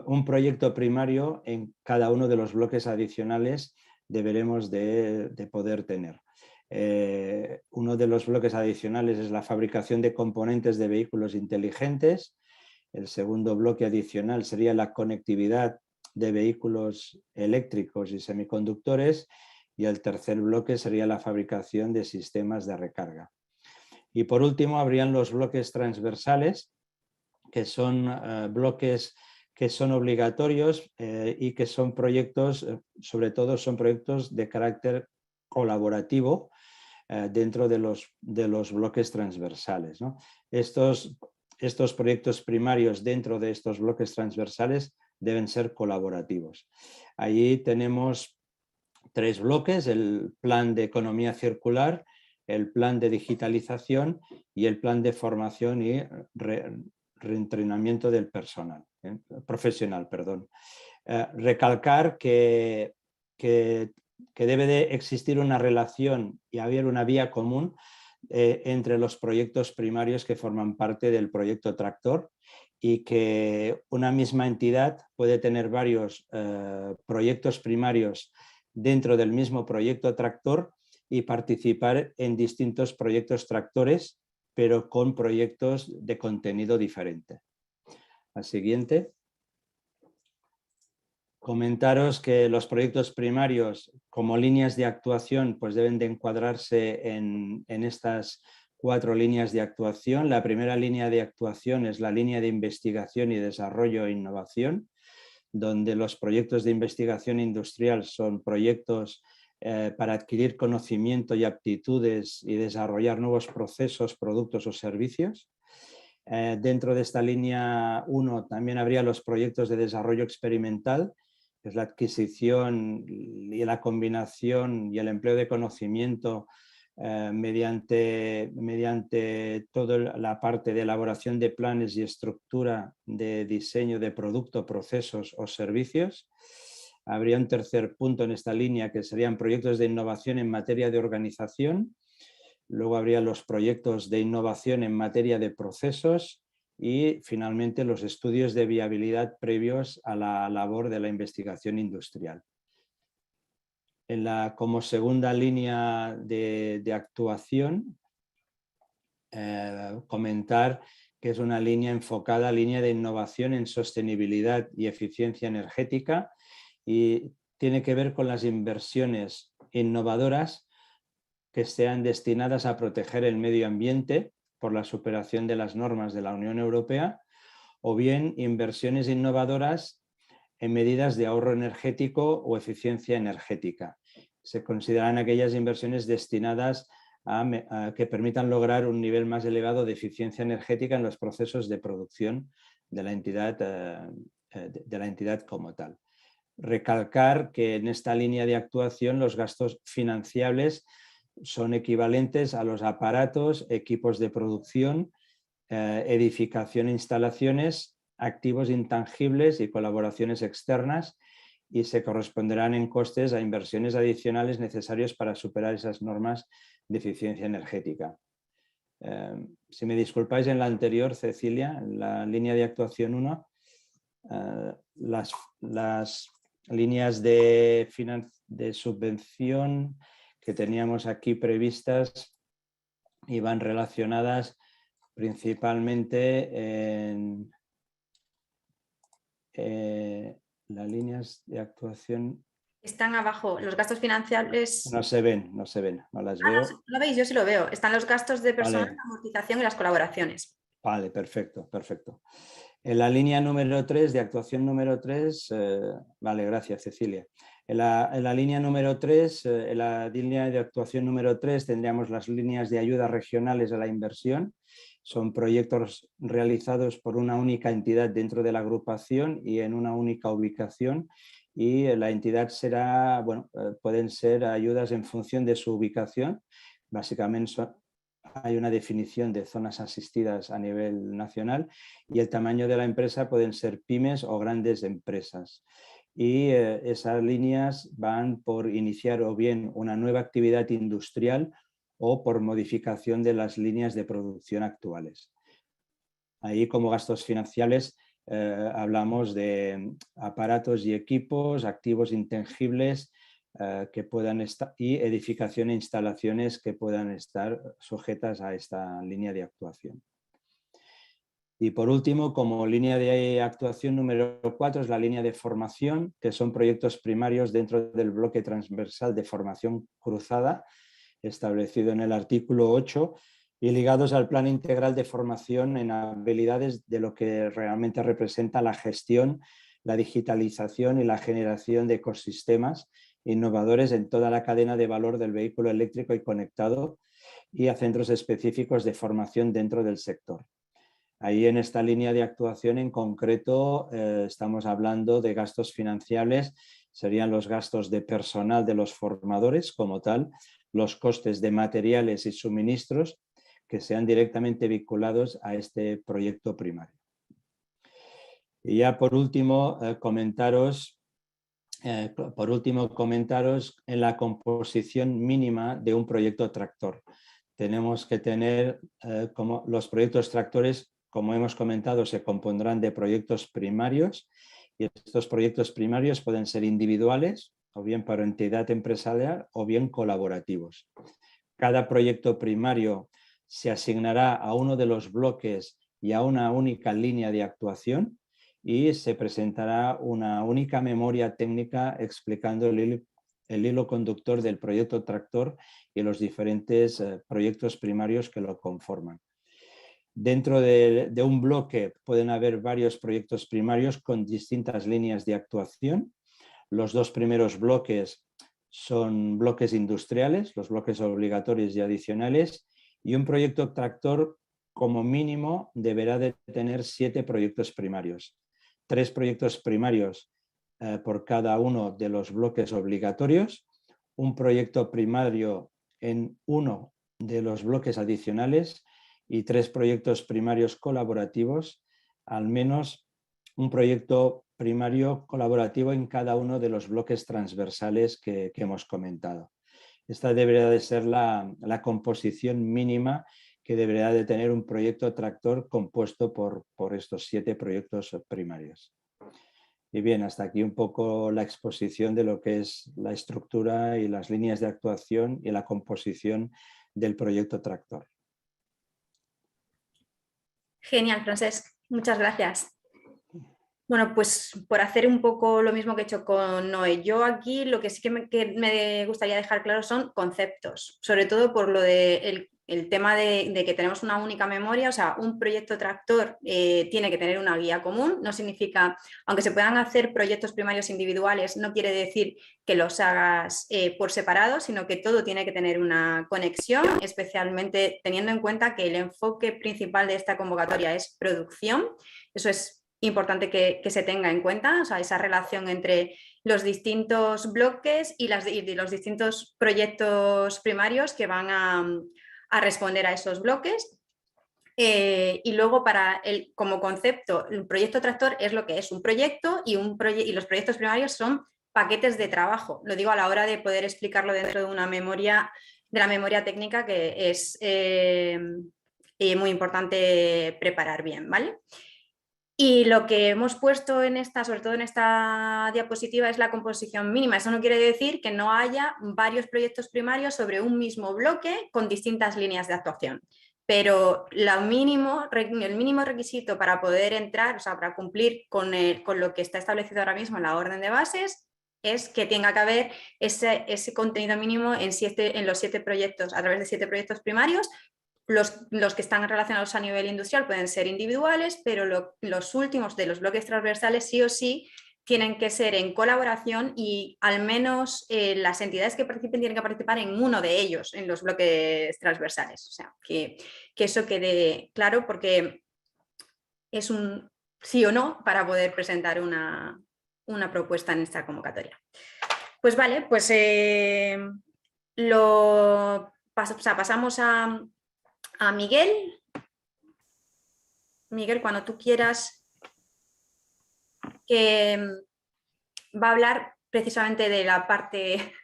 un proyecto primario en cada uno de los bloques adicionales deberemos de poder tener. Uno de los bloques adicionales es la fabricación de componentes de vehículos inteligentes. El segundo bloque adicional sería la conectividad de vehículos eléctricos y semiconductores, y el tercer bloque sería la fabricación de sistemas de recarga. Y por último habrían los bloques transversales, que son bloques que son obligatorios y que son proyectos, sobre todo son proyectos de carácter colaborativo dentro de los bloques transversales, ¿no? Estos proyectos primarios dentro de estos bloques transversales deben ser colaborativos. Allí tenemos 3 bloques: el plan de economía circular, el plan de digitalización y el plan de formación y reentrenamiento del personal, profesional. Recalcar que debe de existir una relación y haber una vía común entre los proyectos primarios que forman parte del proyecto tractor, y que una misma entidad puede tener varios proyectos primarios dentro del mismo proyecto tractor y participar en distintos proyectos tractores, pero con proyectos de contenido diferente. Al siguiente. Comentaros que los proyectos primarios como líneas de actuación pues deben de encuadrarse en estas 4 líneas de actuación. La primera línea de actuación es la línea de investigación y desarrollo e innovación, donde los proyectos de investigación industrial son proyectos para adquirir conocimiento y aptitudes y desarrollar nuevos procesos, productos o servicios. Dentro de esta línea 1 también habría los proyectos de desarrollo experimental, que es la adquisición y la combinación y el empleo de conocimiento mediante toda la parte de elaboración de planes y estructura de diseño de producto, procesos o servicios. Habría un tercer punto en esta línea, que serían proyectos de innovación en materia de organización. Luego habría los proyectos de innovación en materia de procesos y finalmente los estudios de viabilidad previos a la labor de la investigación industrial. Como segunda línea de actuación comentar que es una línea enfocada, línea de innovación en sostenibilidad y eficiencia energética, y tiene que ver con las inversiones innovadoras que sean destinadas a proteger el medio ambiente por la superación de las normas de la Unión Europea, o bien inversiones innovadoras en medidas de ahorro energético o eficiencia energética. Se consideran aquellas inversiones destinadas a que permitan lograr un nivel más elevado de eficiencia energética en los procesos de producción de la entidad como tal. Recalcar que en esta línea de actuación los gastos financiables son equivalentes a los aparatos, equipos de producción, edificación e instalaciones, activos intangibles y colaboraciones externas, y se corresponderán en costes a inversiones adicionales necesarios para superar esas normas de eficiencia energética. Si me disculpáis, en la anterior, Cecilia, en la línea de actuación 1, las líneas de subvención que teníamos aquí previstas iban relacionadas principalmente en las líneas de actuación. Están abajo, los gastos financiables. No se ven, no las veo. No, ¿lo veis? Yo sí lo veo. Están los gastos de personal, Vale. la amortización y las colaboraciones. Vale, perfecto. En la línea número 3, de actuación número 3, vale, gracias, Cecilia. En la línea número 3, en la línea de actuación número 3 tendríamos las líneas de ayuda regionales a la inversión. Son proyectos realizados por una única entidad dentro de la agrupación y en una única ubicación, y la entidad será, pueden ser ayudas en función de su ubicación. Básicamente hay una definición de zonas asistidas a nivel nacional, y el tamaño de la empresa pueden ser pymes o grandes empresas. Y esas líneas van por iniciar o bien una nueva actividad industrial o por modificación de las líneas de producción actuales. Ahí, como gastos financiables, hablamos de aparatos y equipos, activos intangibles que puedan estar, y edificación e instalaciones que puedan estar sujetas a esta línea de actuación. Y por último, como línea de actuación número 4, es la línea de formación, que son proyectos primarios dentro del bloque transversal de formación cruzada, establecido en el artículo 8, y ligados al plan integral de formación en habilidades de lo que realmente representa la gestión, la digitalización y la generación de ecosistemas innovadores en toda la cadena de valor del vehículo eléctrico y conectado, y a centros específicos de formación dentro del sector. Ahí, en esta línea de actuación en concreto, estamos hablando de gastos financiables, serían los gastos de personal de los formadores como tal, los costes de materiales y suministros que sean directamente vinculados a este proyecto primario. Y ya por último, comentaros en la composición mínima de un proyecto tractor. Tenemos que tener, como los proyectos tractores, como hemos comentado, se compondrán de proyectos primarios, y estos proyectos primarios pueden ser individuales, o bien para entidad empresarial, o bien colaborativos. Cada proyecto primario se asignará a uno de los bloques y a una única línea de actuación, y se presentará una única memoria técnica explicando el hilo conductor del proyecto tractor y los diferentes proyectos primarios que lo conforman. Dentro de un bloque pueden haber varios proyectos primarios con distintas líneas de actuación. Los dos primeros bloques son bloques industriales, los bloques obligatorios y adicionales, y un proyecto tractor como mínimo deberá de tener 7 proyectos primarios. 3 proyectos primarios por cada uno de los bloques obligatorios, un proyecto primario en uno de los bloques adicionales y 3 proyectos primarios colaborativos, al menos un proyecto primario colaborativo en cada uno de los bloques transversales que hemos comentado. Esta debería de ser la composición mínima que debería de tener un proyecto tractor compuesto por estos 7 proyectos primarios. Y bien, hasta aquí un poco la exposición de lo que es la estructura y las líneas de actuación y la composición del proyecto tractor. Genial, Francesc. Muchas gracias. Bueno, pues por hacer un poco lo mismo que he hecho con Noé, yo aquí lo que sí que me gustaría dejar claro son conceptos, sobre todo por lo de el tema de que tenemos una única memoria, o sea, un proyecto tractor tiene que tener una guía común, no significa, aunque se puedan hacer proyectos primarios individuales, no quiere decir que los hagas por separado, sino que todo tiene que tener una conexión, especialmente teniendo en cuenta que el enfoque principal de esta convocatoria es producción. Eso es importante que se tenga en cuenta, o sea, esa relación entre los distintos bloques y los distintos proyectos primarios que van a responder a esos bloques. Y luego como concepto, el proyecto tractor es lo que es un proyecto y los proyectos primarios son paquetes de trabajo. Lo digo a la hora de poder explicarlo dentro de una memoria, de la memoria técnica, que es muy importante preparar bien, ¿vale? Y lo que hemos puesto sobre todo en esta diapositiva, es la composición mínima. Eso no quiere decir que no haya varios proyectos primarios sobre un mismo bloque con distintas líneas de actuación. Pero el mínimo requisito para poder entrar, o sea, para cumplir con lo que está establecido ahora mismo en la orden de bases, es que tenga que haber ese contenido mínimo en los 7 proyectos, a través de 7 proyectos primarios. Los que están relacionados a nivel industrial pueden ser individuales, pero los últimos de los bloques transversales sí o sí tienen que ser en colaboración y al menos las entidades que participen tienen que participar en uno de ellos, en los bloques transversales. O sea, que eso quede claro, porque es un sí o no para poder presentar una propuesta en esta convocatoria. Pues vale, pues pasamos a Miguel. Miguel, cuando tú quieras, que va a hablar precisamente de la parte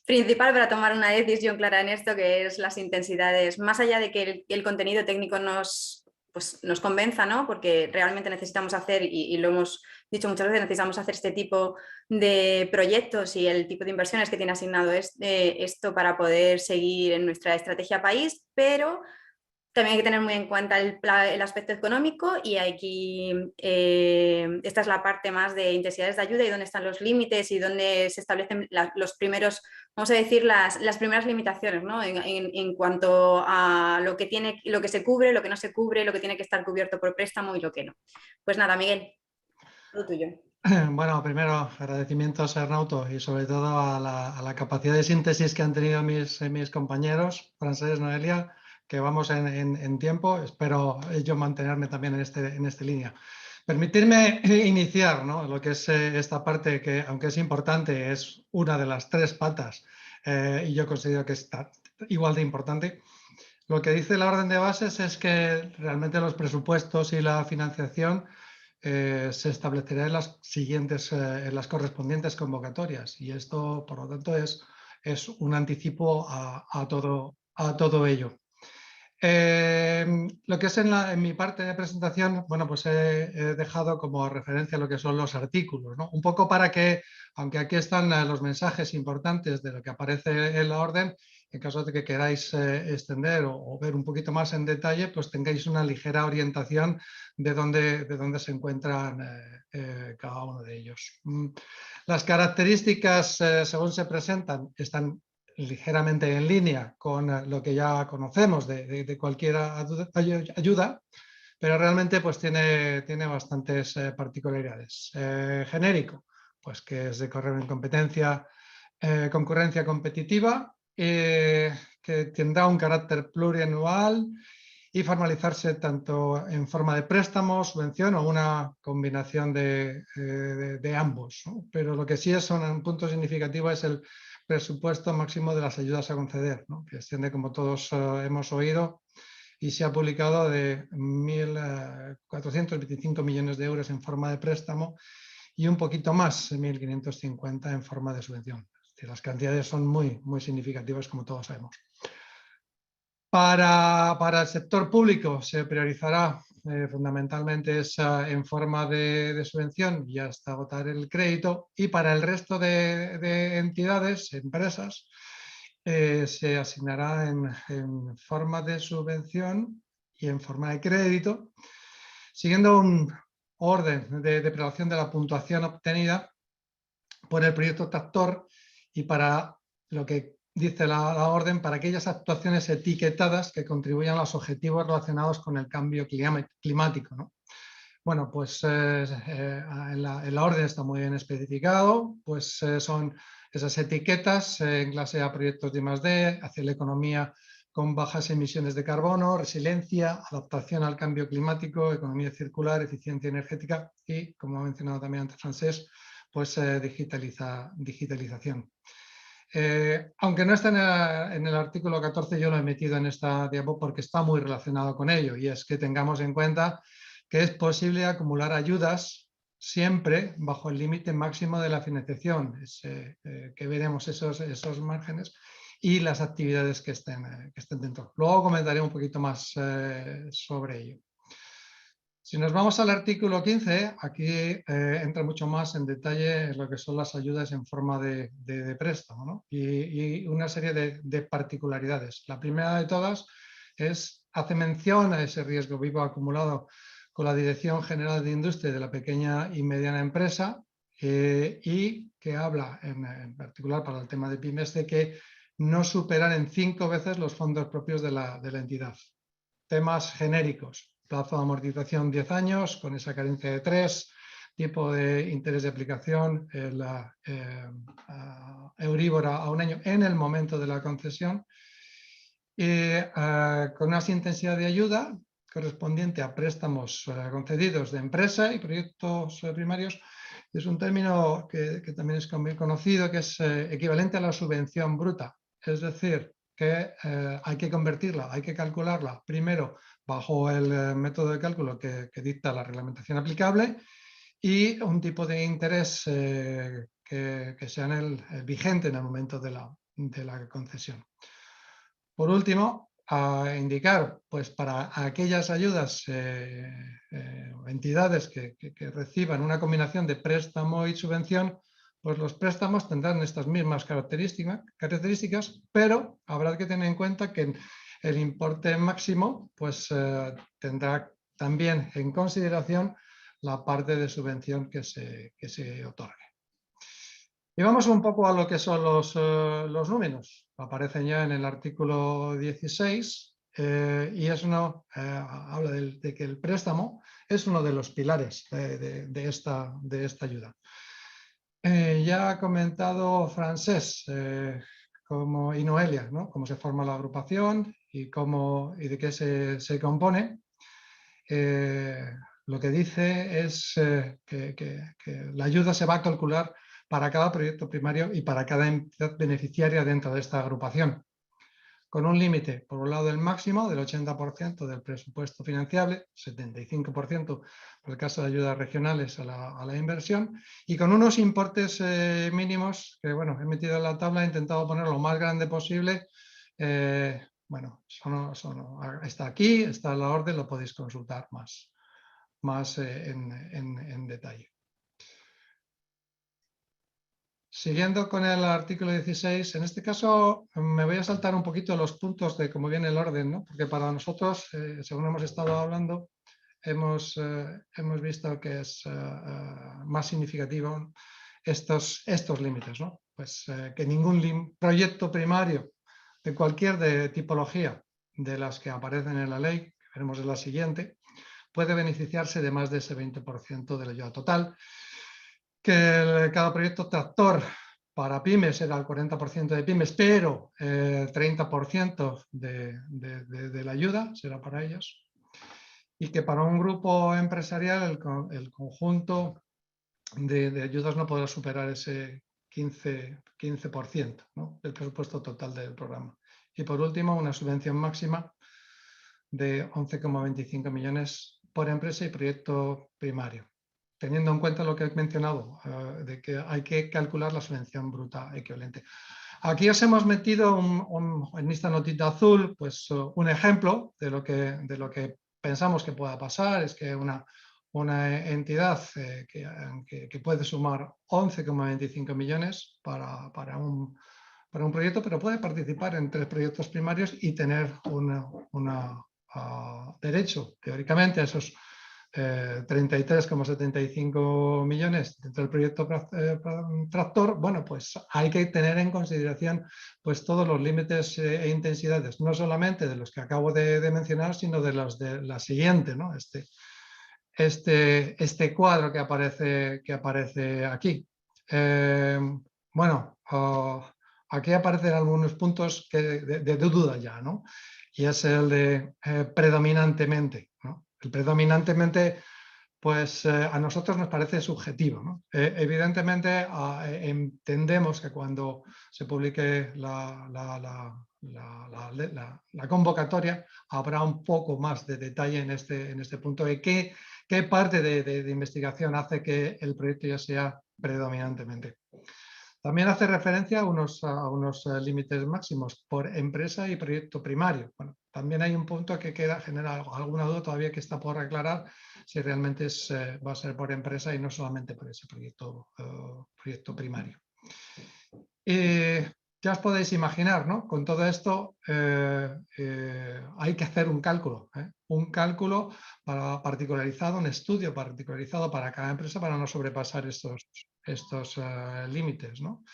principal para tomar una decisión clara en esto, que es las intensidades, más allá de que el contenido técnico nos convenza, ¿no? Porque realmente necesitamos hacer, y lo hemos dicho muchas veces, necesitamos hacer este tipo de proyectos y el tipo de inversiones que tiene asignado esto para poder seguir en nuestra estrategia país, pero también hay que tener muy en cuenta el aspecto económico, y aquí esta es la parte más de intensidades de ayuda y dónde están los límites y dónde se establecen los primeros, vamos a decir, las primeras limitaciones, ¿no? En cuanto a lo que se cubre, lo que no se cubre, lo que tiene que estar cubierto por préstamo y lo que no. Pues nada, Miguel, todo tuyo. Bueno, primero agradecimientos a Arnauto y sobre todo a la capacidad de síntesis que han tenido mis compañeros, Francesc, Noelia, que vamos en tiempo. Espero yo mantenerme también en esta línea. Permitirme iniciar, ¿no?, lo que es esta parte que, aunque es importante, es una de las 3 patas y yo considero que está igual de importante. Lo que dice la orden de bases es que realmente los presupuestos y la financiación se establecerá en las siguientes, en las correspondientes convocatorias, y esto, por lo tanto, es un anticipo a todo ello. Lo que es en mi parte de presentación, bueno, pues he dejado como referencia lo que son los artículos, ¿no? Un poco para que, aunque aquí están los mensajes importantes de lo que aparece en la orden, en caso de que queráis extender o ver un poquito más en detalle, pues tengáis una ligera orientación de dónde se encuentran cada uno de ellos. Las características, según se presentan, están ligeramente en línea con lo que ya conocemos de cualquier ayuda, pero realmente pues tiene bastantes particularidades. Genérico, pues que es de correr en concurrencia competitiva, que tendrá un carácter plurianual y formalizarse tanto en forma de préstamo, subvención o una combinación de ambos, ¿no? Pero lo que sí es un punto significativo es el presupuesto máximo de las ayudas a conceder, ¿no?, que asciende, como todos hemos oído, y se ha publicado de 1.425 millones de euros en forma de préstamo y un poquito más, 1.550 en forma de subvención. Es decir, las cantidades son muy, muy significativas, como todos sabemos. Para el sector público se priorizará fundamentalmente en forma de subvención y hasta agotar el crédito, y para el resto de entidades, empresas, se asignará en forma de subvención y en forma de crédito, siguiendo un orden de prelación de la puntuación obtenida por el proyecto tractor y para lo que dice la orden, para aquellas actuaciones etiquetadas que contribuyan a los objetivos relacionados con el cambio climático, ¿no? Bueno, pues en la orden está muy bien especificado, pues son esas etiquetas en clase A proyectos de I+D, hacia la economía con bajas emisiones de carbono, resiliencia, adaptación al cambio climático, economía circular, eficiencia energética y, como ha mencionado también antes Francesc, pues digitalización. Aunque no está en el artículo 14, yo lo he metido en esta diapo porque está muy relacionado con ello, y es que tengamos en cuenta que es posible acumular ayudas siempre bajo el límite máximo de la financiación, que veremos esos márgenes y las actividades que estén dentro. Luego comentaré un poquito más sobre ello. Si nos vamos al artículo 15, aquí entra mucho más en detalle lo que son las ayudas en forma de préstamo, ¿no? y una serie de particularidades. La primera de todas hace mención a ese riesgo vivo acumulado con la Dirección General de Industria de la Pequeña y Mediana Empresa y que habla en particular para el tema de pymes de que no superan en 5 veces los fondos propios de la entidad. Temas genéricos. Plazo de amortización 10 años, con esa carencia de 3, tipo de interés de aplicación, la Euribor a 1 año en el momento de la concesión, con una intensidad de ayuda correspondiente a préstamos concedidos de empresa y proyectos primarios. Es un término que también es muy conocido, que es equivalente a la subvención bruta, es decir, que hay que convertirla, hay que calcularla primero bajo el método de cálculo que dicta la reglamentación aplicable y un tipo de interés que sea el vigente en el momento de la concesión. Por último, a indicar, pues para aquellas ayudas o entidades que reciban una combinación de préstamo y subvención, pues los préstamos tendrán estas mismas características, pero habrá que tener en cuenta que el importe máximo pues, tendrá también en consideración la parte de subvención que se otorgue. Y vamos un poco a lo que son los números. Aparecen ya en el artículo 16 y habla de que el préstamo es uno de los pilares de esta ayuda. Ya ha comentado Francesc y Noelia, ¿no? Cómo se forma la agrupación y de qué se compone. Lo que dice es que la ayuda se va a calcular para cada proyecto primario y para cada entidad beneficiaria dentro de esta agrupación, con un límite, por un lado, del máximo del 80% del presupuesto financiable, 75% por el caso de ayudas regionales a la inversión, y con unos importes mínimos que, bueno, he metido en la tabla, he intentado poner lo más grande posible. Bueno, está aquí, está en la orden, lo podéis consultar más en detalle. Siguiendo con el artículo 16, en este caso me voy a saltar un poquito los puntos de cómo viene el orden, ¿no? Porque para nosotros, según hemos estado hablando, hemos visto que es más significativo estos límites, ¿no? Pues que ningún proyecto primario de cualquier tipología de las que aparecen en la ley, que veremos en la siguiente, puede beneficiarse de más de ese 20% de la ayuda total. Que cada proyecto tractor para pymes era el 40% de pymes, pero 30% de la ayuda será para ellos. Y que para un grupo empresarial el conjunto de ayudas no podrá superar ese 15%, ¿no? del presupuesto total del programa. Y por último, una subvención máxima de 11,25 millones por empresa y proyecto primario, teniendo en cuenta lo que he mencionado, de que hay que calcular la subvención bruta equivalente. Aquí os hemos metido en esta notita azul pues, un ejemplo de lo que pensamos que pueda pasar, es que una entidad que puede sumar 11,25 millones para un proyecto, pero puede participar en 3 proyectos primarios y tener una derecho, teóricamente, a esos 33,75 millones dentro del proyecto tractor, bueno, pues hay que tener en consideración pues todos los límites e intensidades, no solamente de los que acabo de mencionar, sino de los de la siguiente, ¿no? Este cuadro que aparece aquí. Bueno, aquí aparecen algunos puntos de duda ya, ¿no? Y es el de predominantemente, ¿no? El predominantemente, pues a nosotros nos parece subjetivo, ¿no? Evidentemente entendemos que cuando se publique la convocatoria habrá un poco más de detalle en este punto de qué parte de investigación hace que el proyecto ya sea predominantemente. También hace referencia a unos límites máximos por empresa y proyecto primario. Bueno, también hay un punto que genera alguna duda todavía que está por aclarar si realmente va a ser por empresa y no solamente por ese proyecto primario. Ya os podéis imaginar, ¿no? Con todo esto hay que hacer un cálculo particularizado, un estudio particularizado para cada empresa para no sobrepasar estos límites, ¿no?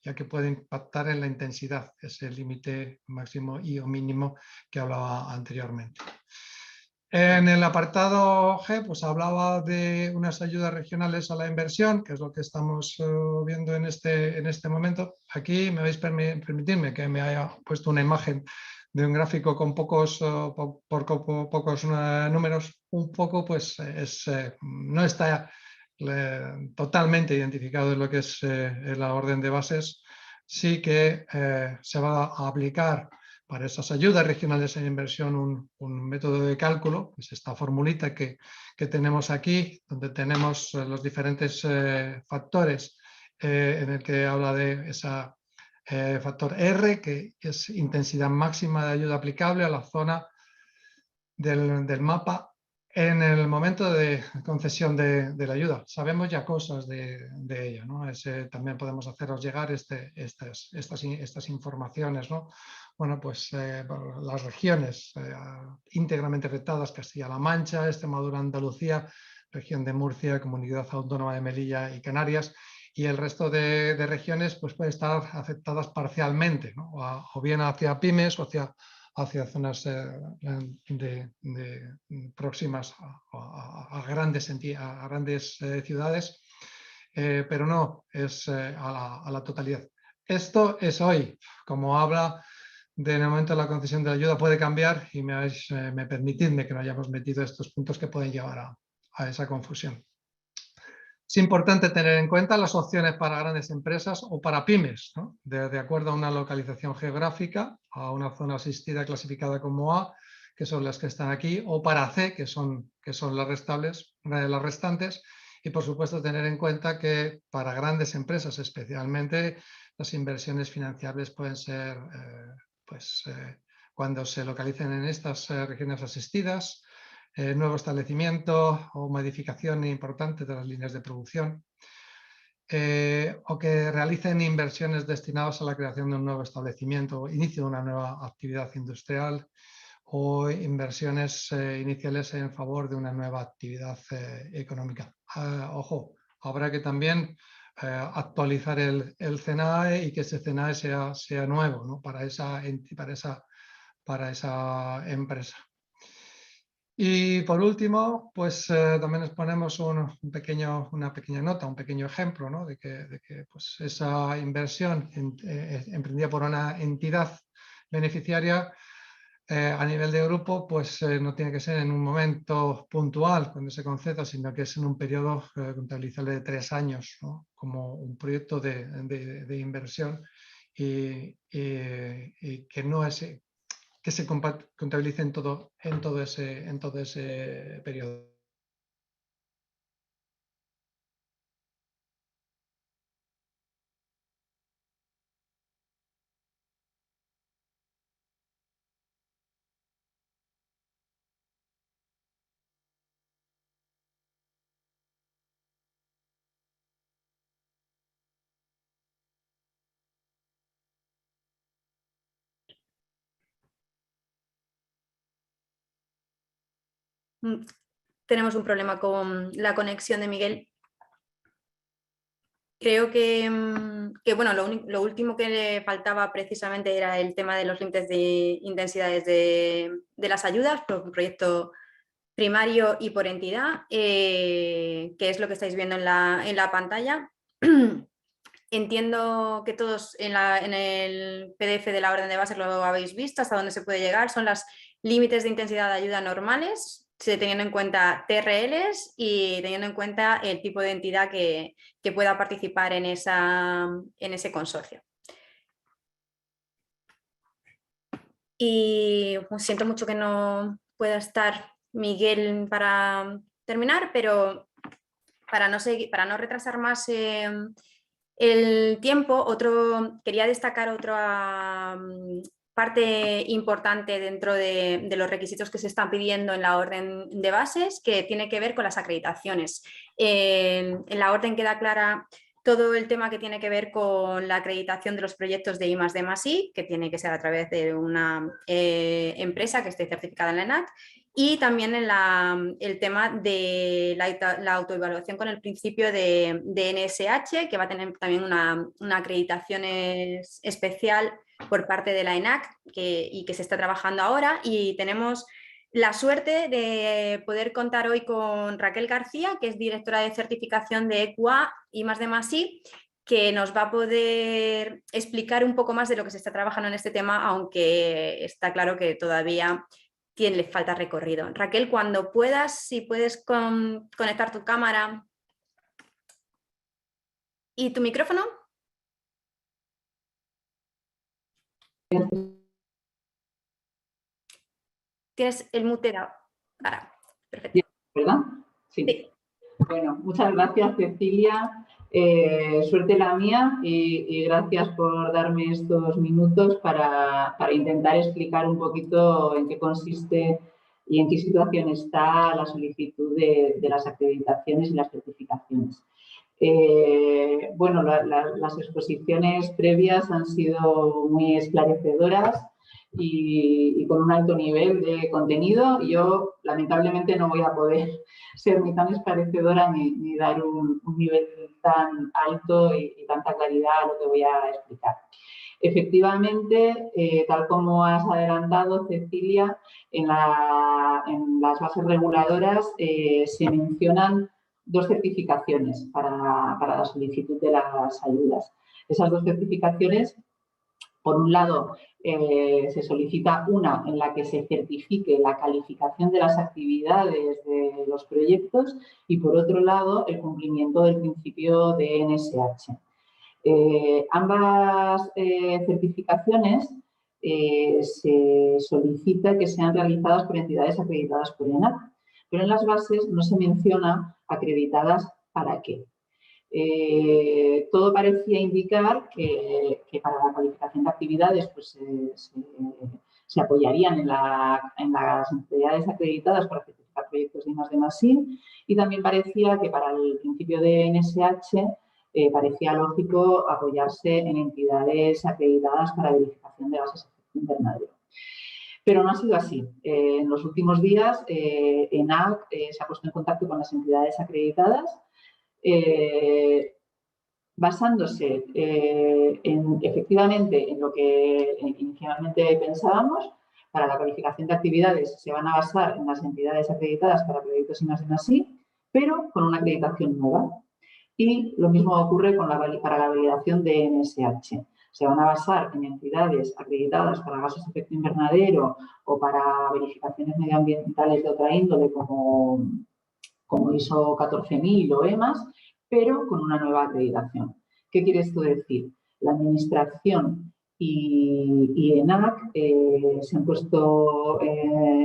Ya que puede impactar en la intensidad, ese límite máximo y o mínimo que hablaba anteriormente. En el apartado G, pues hablaba de unas ayudas regionales a la inversión, que es lo que estamos viendo en este momento. Aquí me vais a permitirme que me haya puesto una imagen de un gráfico con pocos números. Un poco, pues, no está totalmente identificado en lo que es la orden de bases. Sí que se va a aplicar para esas ayudas regionales en inversión un método de cálculo, es esta formulita que tenemos aquí, donde tenemos los diferentes factores en el que habla de ese factor R, que es intensidad máxima de ayuda aplicable a la zona del mapa en el momento de concesión de la ayuda. Sabemos ya cosas de ello, ¿no? También podemos haceros llegar estas informaciones, ¿no? Bueno, pues las regiones íntegramente afectadas, Castilla-La Mancha, Extremadura, Andalucía, región de Murcia, Comunidad Autónoma de Melilla y Canarias, y el resto de regiones pues pueden estar afectadas parcialmente, ¿no? O bien hacia pymes o hacia zonas próximas a grandes ciudades, pero no es a la totalidad. Esto es hoy, como habla del momento de la concesión de la ayuda, puede cambiar y permitidme que no hayamos metido estos puntos que pueden llevar a esa confusión. Es importante tener en cuenta las opciones para grandes empresas o para pymes, ¿no? De acuerdo a una localización geográfica, a una zona asistida clasificada como A, que son las que están aquí, o para C, que son las restantes, y por supuesto tener en cuenta que para grandes empresas especialmente las inversiones financiables pueden ser cuando se localicen en estas regiones asistidas, nuevo establecimiento o modificación importante de las líneas de producción, o que realicen inversiones destinadas a la creación de un nuevo establecimiento o inicio de una nueva actividad industrial, o inversiones iniciales en favor de una nueva actividad económica. Ojo, habrá que también actualizar el CNAE y que ese CNAE sea nuevo, ¿no? para esa empresa. Y por último, pues también les ponemos una pequeña nota, un pequeño ejemplo, ¿no? de que pues, esa inversión emprendida por una entidad beneficiaria a nivel de grupo, pues no tiene que ser en un momento puntual cuando se conceda, sino que es en un periodo contabilizable de 3 años, ¿no? Como un proyecto de inversión y que no es que se contabilice en todo ese periodo. tenemos un problema con la conexión de Miguel. Creo que bueno, lo último que le faltaba precisamente era el tema de los límites de intensidades de las ayudas por un proyecto primario y por entidad, que es lo que estáis viendo en la pantalla. Entiendo que todos en el PDF de la orden de base lo habéis visto, hasta dónde se puede llegar. Son los límites de intensidad de ayuda normales, teniendo en cuenta TRLs y teniendo en cuenta el tipo de entidad que pueda participar en ese consorcio. Y siento mucho que no pueda estar Miguel para terminar, pero para no retrasar más el tiempo, quería destacar otra parte importante dentro de los requisitos que se están pidiendo en la orden de bases, que tiene que ver con las acreditaciones. En la orden queda clara todo el tema que tiene que ver con la acreditación de los proyectos de I+D+I, que tiene que ser a través de una empresa que esté certificada en la ENAC, y también en el tema de la autoevaluación con el principio de NSH, que va a tener también una acreditación especial por parte de la ENAC y que se está trabajando ahora. Y tenemos la suerte de poder contar hoy con Raquel García, que es directora de certificación de EQA I+D+I, que nos va a poder explicar un poco más de lo que se está trabajando en este tema, aunque está claro que todavía le falta recorrido. Raquel, cuando puedas, si puedes conectar tu cámara y tu micrófono. Tienes el mute ahora. Perfecto. ¿Verdad? Sí. Sí. Bueno, muchas gracias, Cecilia. Suerte la mía y gracias por darme estos minutos para intentar explicar un poquito en qué consiste y en qué situación está la solicitud de las acreditaciones y las certificaciones. Bueno, las exposiciones previas han sido muy esclarecedoras y con un alto nivel de contenido. Yo, lamentablemente, no voy a poder ser ni tan esclarecedora ni dar un nivel tan alto y tanta claridad a lo que voy a explicar. Efectivamente, tal como has adelantado, Cecilia, en las bases reguladoras se mencionan dos certificaciones para la solicitud de las ayudas. Esas dos certificaciones, por un lado, se solicita una en la que se certifique la calificación de las actividades de los proyectos y, por otro lado, el cumplimiento del principio de NSH. Ambas certificaciones se solicita que sean realizadas por entidades acreditadas por ENAC, pero en las bases no se menciona acreditadas para qué. Todo parecía indicar que para la calificación de actividades pues, se apoyarían en las entidades acreditadas para certificar proyectos de I+D+I, y también parecía que para el principio de NSH parecía lógico apoyarse en entidades acreditadas para verificación de bases de efecto invernadero. Pero no ha sido así. En los últimos días, ENAC se ha puesto en contacto con las entidades acreditadas basándose efectivamente en lo que inicialmente pensábamos. Para la calificación de actividades se van a basar en las entidades acreditadas para proyectos I+D+I, pero con una acreditación nueva. Y lo mismo ocurre para la validación de NSH. Se van a basar en entidades acreditadas para gases de efecto invernadero o para verificaciones medioambientales de otra índole como ISO 14000 o EMAS, pero con una nueva acreditación. ¿Qué quiere esto decir? La Administración y ENAC se han puesto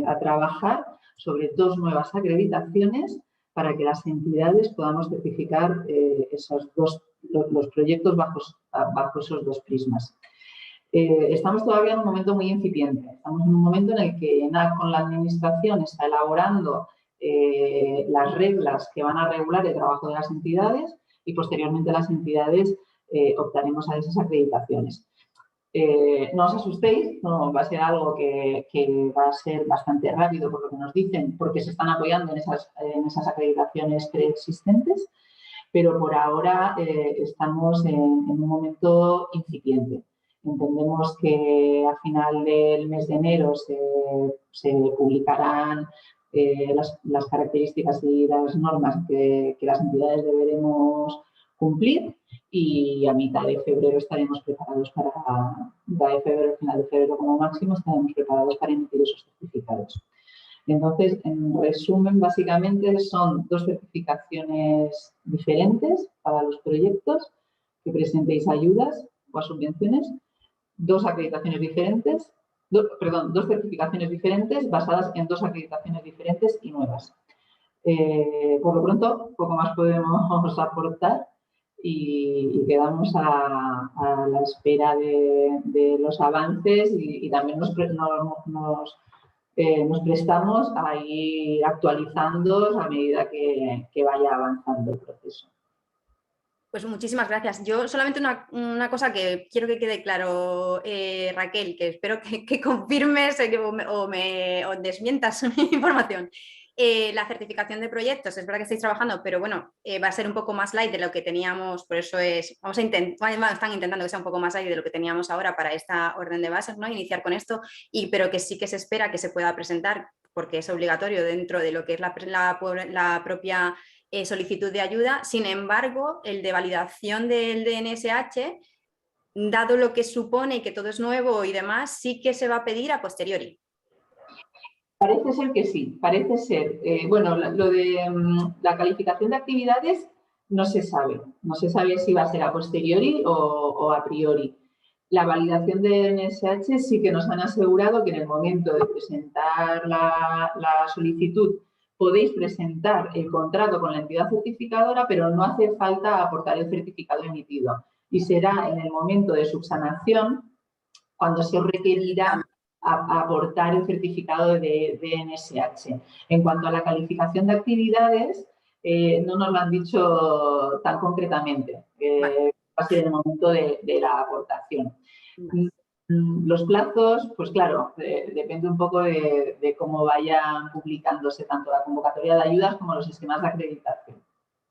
a trabajar sobre dos nuevas acreditaciones para que las entidades podamos certificar los proyectos bajo esos dos prismas. Estamos todavía en un momento muy incipiente. Estamos en un momento en el que ENAC con la Administración está elaborando las reglas que van a regular el trabajo de las entidades y posteriormente las entidades optaremos a esas acreditaciones. No os asustéis, no va a ser algo que va a ser bastante rápido por lo que nos dicen, porque se están apoyando en esas acreditaciones preexistentes, pero por ahora estamos en un momento incipiente. Entendemos que a final del mes de enero se publicarán las características y las normas que las entidades deberemos cumplir, y a mitad de febrero estaremos preparados final de febrero como máximo, estaremos preparados para emitir esos certificados. Entonces, en resumen, básicamente son 2 certificaciones diferentes para los proyectos que presentéis ayudas o subvenciones, 2 acreditaciones diferentes, 2 certificaciones diferentes basadas en 2 acreditaciones diferentes y nuevas. Por lo pronto, poco más podemos aportar y quedamos a la espera de los avances y también nos prestamos a ir actualizando a medida que vaya avanzando el proceso. Pues muchísimas gracias. Yo solamente una cosa que quiero que quede claro, Raquel, que espero que confirmes o desmientas mi información. La certificación de proyectos, es verdad que estáis trabajando, pero bueno, va a ser un poco más light de lo que teníamos, por eso están intentando que sea un poco más light de lo que teníamos ahora para esta orden de bases, ¿no? Iniciar con esto, pero que sí que se espera que se pueda presentar, porque es obligatorio dentro de lo que es la propia solicitud de ayuda. Sin embargo, el de validación del DNSH, dado lo que supone y que todo es nuevo y demás, sí que se va a pedir a posteriori. Parece ser que sí, parece ser. Bueno, lo de la calificación de actividades no se sabe. No se sabe si va a ser a posteriori o a priori. La validación de DNSH sí que nos han asegurado que en el momento de presentar la solicitud podéis presentar el contrato con la entidad certificadora, pero no hace falta aportar el certificado emitido. Y será en el momento de subsanación cuando se os requerirá aportar el certificado de DNSH. En cuanto a la calificación de actividades, no nos lo han dicho tan concretamente. Va a ser en el momento de la aportación. Los plazos, pues claro, depende un poco de cómo vayan publicándose tanto la convocatoria de ayudas como los sistemas de acreditación.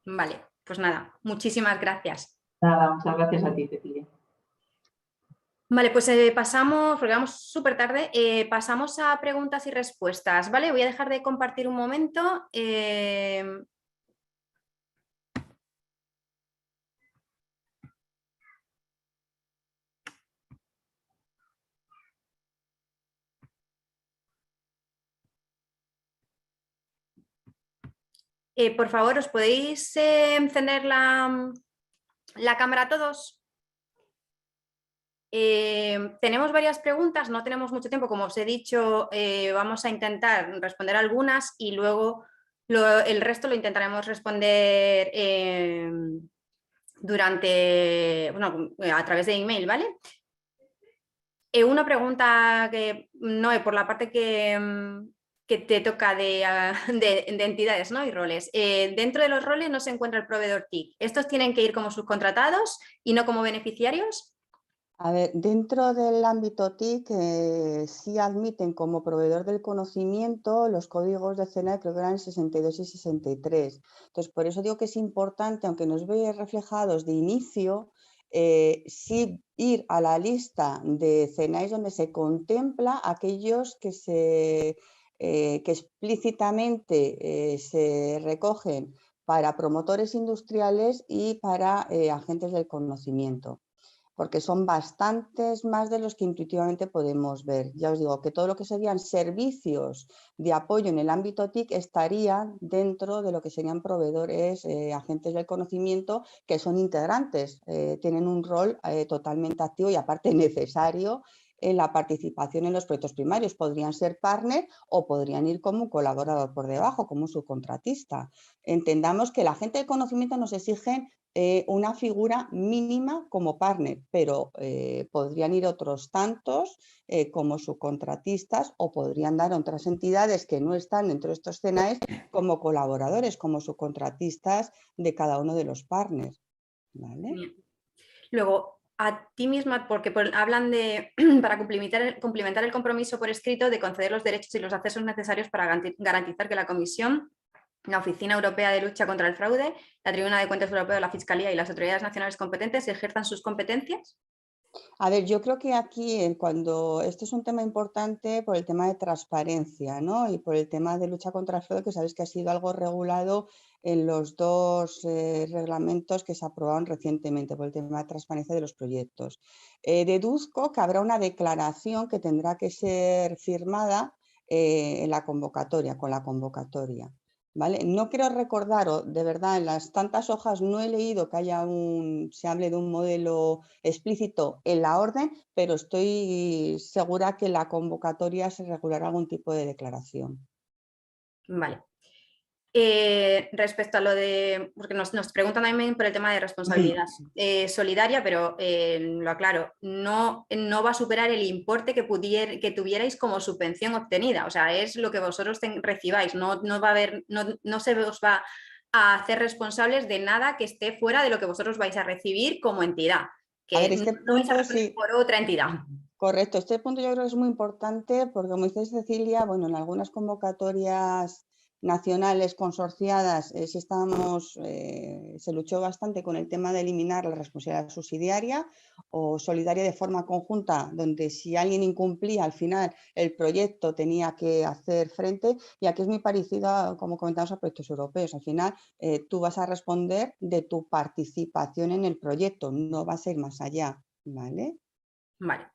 Vale, pues nada, muchísimas gracias. Nada, muchas gracias a ti, Cecilia. Vale, pues pasamos, porque vamos súper tarde, pasamos a preguntas y respuestas, ¿vale? Voy a dejar de compartir un momento. Por favor, ¿os podéis encender la cámara todos? Tenemos varias preguntas, no tenemos mucho tiempo, como os he dicho, vamos a intentar responder algunas y luego el resto lo intentaremos responder a través de email, ¿vale? Una pregunta que no, por la parte que te toca de entidades, ¿no? Y roles. Dentro de los roles no se encuentra el proveedor TIC. ¿Estos tienen que ir como subcontratados y no como beneficiarios? A ver, dentro del ámbito TIC sí admiten como proveedor del conocimiento los códigos de CENAE, creo que eran el 62 y 63. Entonces, por eso digo que es importante, aunque nos ve reflejados de inicio, sí ir a la lista de CENAE donde se contempla aquellos que explícitamente se recogen para promotores industriales y para agentes del conocimiento, porque son bastantes más de los que intuitivamente podemos ver. Ya os digo que todo lo que serían servicios de apoyo en el ámbito TIC estarían dentro de lo que serían proveedores, agentes del conocimiento, que son integrantes, tienen un rol totalmente activo y aparte necesario en la participación en los proyectos primarios. Podrían ser partner o podrían ir como un colaborador por debajo, como un subcontratista. Entendamos que la gente del conocimiento nos exigen una figura mínima como partner, pero podrían ir otros tantos como subcontratistas o podrían dar a otras entidades que no están dentro de estos CENAES como colaboradores, como subcontratistas de cada uno de los partners. ¿Vale? Luego, a ti misma, porque hablan de, para cumplimentar el compromiso por escrito de conceder los derechos y los accesos necesarios para garantizar que la Comisión, la Oficina Europea de Lucha contra el Fraude, la Tribuna de Cuentas Europeo, la Fiscalía y las autoridades nacionales competentes ejerzan sus competencias. A ver, yo creo que aquí, cuando esto es un tema importante por el tema de transparencia, ¿no? Y por el tema de lucha contra el fraude, que sabéis que ha sido algo regulado en los dos reglamentos que se aprobaron recientemente por el tema de transparencia de los proyectos. Deduzco que habrá una declaración que tendrá que ser firmada en la convocatoria, con la convocatoria. ¿Vale? No quiero recordar, de verdad, en las tantas hojas no he leído que se hable de un modelo explícito en la orden, pero estoy segura que en la convocatoria se regulará algún tipo de declaración. Vale. Respecto a lo de, porque nos preguntan también por el tema de responsabilidad solidaria, pero lo aclaro, no va a superar el importe que tuvierais como subvención obtenida, o sea, es lo que vosotros recibáis, no va a haber, no se os va a hacer responsables de nada que esté fuera de lo que vosotros vais a recibir como entidad, que a ver, este no vais a punto recibir por otra entidad. Correcto, este punto yo creo que es muy importante porque, como dice Cecilia, bueno, en algunas convocatorias nacionales consorciadas se luchó bastante con el tema de eliminar la responsabilidad subsidiaria o solidaria de forma conjunta, donde si alguien incumplía al final el proyecto tenía que hacer frente, y aquí es muy parecido, como comentamos, a proyectos europeos. Al final tú vas a responder de tu participación en el proyecto, no vas a ir más allá, ¿vale? Vale.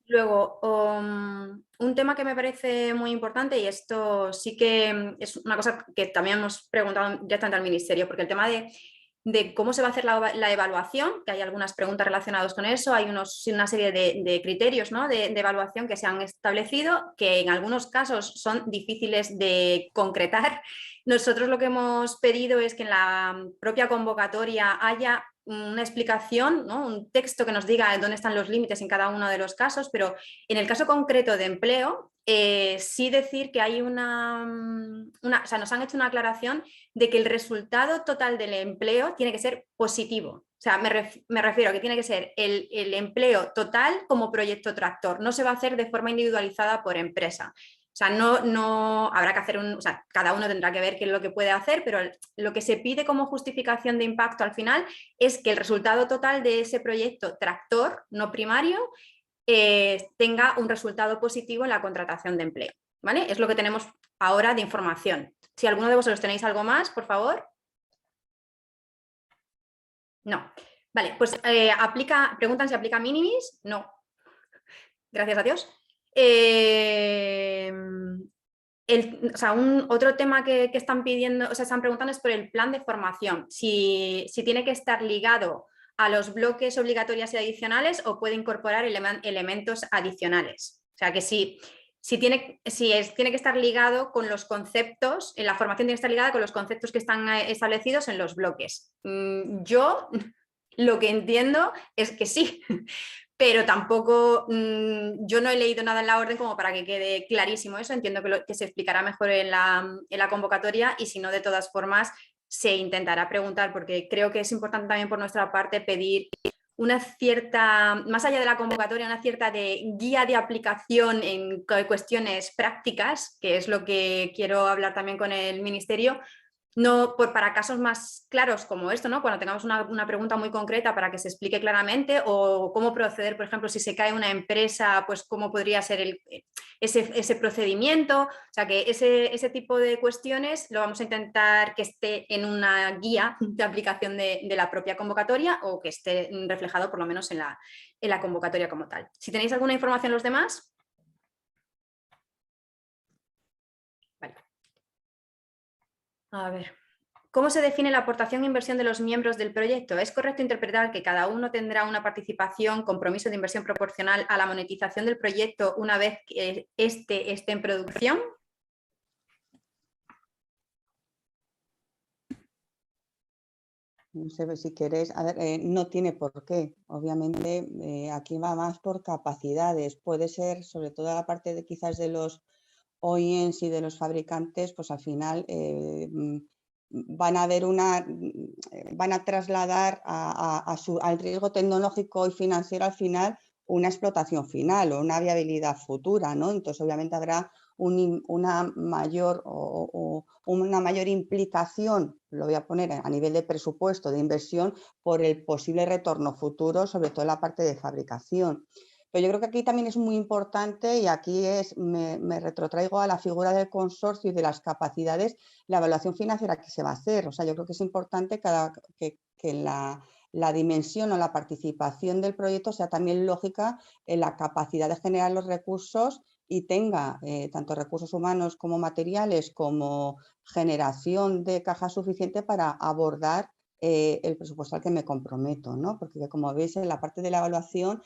Luego, un tema que me parece muy importante, y esto sí que es una cosa que también hemos preguntado directamente al Ministerio, porque el tema de cómo se va a hacer la evaluación, que hay algunas preguntas relacionadas con eso, hay una serie de criterios, ¿no?, de evaluación que se han establecido, que en algunos casos son difíciles de concretar. Nosotros lo que hemos pedido es que en la propia convocatoria haya una explicación, ¿no?, un texto que nos diga dónde están los límites en cada uno de los casos, pero en el caso concreto de empleo, sí decir que hay o sea, nos han hecho una aclaración de que el resultado total del empleo tiene que ser positivo. O sea, me refiero a que tiene que ser el empleo total como proyecto tractor, no se va a hacer de forma individualizada por empresa. O sea, no habrá que hacer o sea, cada uno tendrá que ver qué es lo que puede hacer, pero lo que se pide como justificación de impacto al final es que el resultado total de ese proyecto tractor, no primario, tenga un resultado positivo en la contratación de empleo, ¿vale? Es lo que tenemos ahora de información. Si alguno de vosotros tenéis algo más, por favor. No. Vale, pues preguntan si aplica minimis. No. Gracias a Dios. O sea, otro tema que están pidiendo, o sea, están preguntando es por el plan de formación, si tiene que estar ligado a los bloques obligatorios y adicionales o puede incorporar elementos adicionales. O sea, que tiene que estar ligado con los conceptos, en la formación tiene que estar ligada con los conceptos que están establecidos en los bloques. Yo lo que entiendo es que sí, pero tampoco, yo no he leído nada en la orden como para que quede clarísimo eso. Entiendo que se explicará mejor en la convocatoria, y si no, de todas formas, se intentará preguntar, porque creo que es importante también por nuestra parte pedir una cierta, más allá de la convocatoria, una cierta guía de aplicación en cuestiones prácticas, que es lo que quiero hablar también con el Ministerio. No, para casos más claros como esto, ¿no?, cuando tengamos una pregunta muy concreta para que se explique claramente, o cómo proceder, por ejemplo, si se cae una empresa, pues cómo podría ser ese procedimiento. O sea, que ese tipo de cuestiones lo vamos a intentar que esté en una guía de aplicación de la propia convocatoria, o que esté reflejado por lo menos en la convocatoria como tal. Si tenéis alguna información los demás. Vale. A ver, ¿cómo se define la aportación e inversión de los miembros del proyecto? ¿Es correcto interpretar que cada uno tendrá una participación, compromiso de inversión proporcional a la monetización del proyecto una vez que éste esté en producción? No sé si queréis, a ver, no tiene por qué. Obviamente aquí va más por capacidades. Puede ser, sobre todo la parte de quizás de los OEMs y de los fabricantes, pues al final van a trasladar al riesgo tecnológico y financiero al final una explotación final o una viabilidad futura, ¿no? Entonces, obviamente habrá una mayor implicación, lo voy a poner a nivel de presupuesto, de inversión, por el posible retorno futuro, sobre todo en la parte de fabricación. Pero yo creo que aquí también es muy importante, y aquí me retrotraigo a la figura del consorcio y de las capacidades, la evaluación financiera que se va a hacer. O sea, yo creo que es importante que la dimensión o la participación del proyecto sea también lógica en la capacidad de generar los recursos y tenga tanto recursos humanos como materiales, como generación de caja suficiente para abordar el presupuesto al que me comprometo, ¿no? Porque como veis, en la parte de la evaluación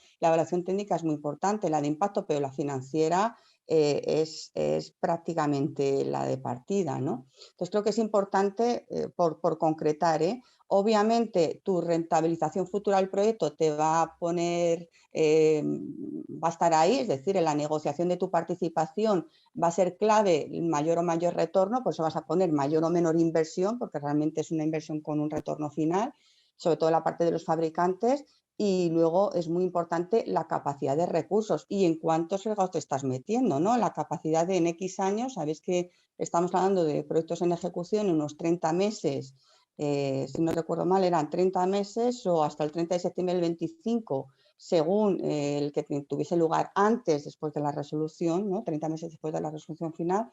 técnica es muy importante, la de impacto, pero la financiera es prácticamente la de partida, ¿no? Entonces creo que es importante por concretar, obviamente tu rentabilización futura del proyecto te va a poner, va a estar ahí, es decir, en la negociación de tu participación va a ser clave el mayor o mayor retorno, por eso vas a poner mayor o menor inversión, porque realmente es una inversión con un retorno final, sobre todo en la parte de los fabricantes. Y luego es muy importante la capacidad de recursos y en cuántos fregados te estás metiendo, ¿no? La capacidad de en X años, sabéis que estamos hablando de proyectos en ejecución en unos 30 meses, si no recuerdo mal eran 30 meses o hasta el 30 de septiembre del 25, según el que tuviese lugar antes, después de la resolución, ¿no? 30 meses después de la resolución final.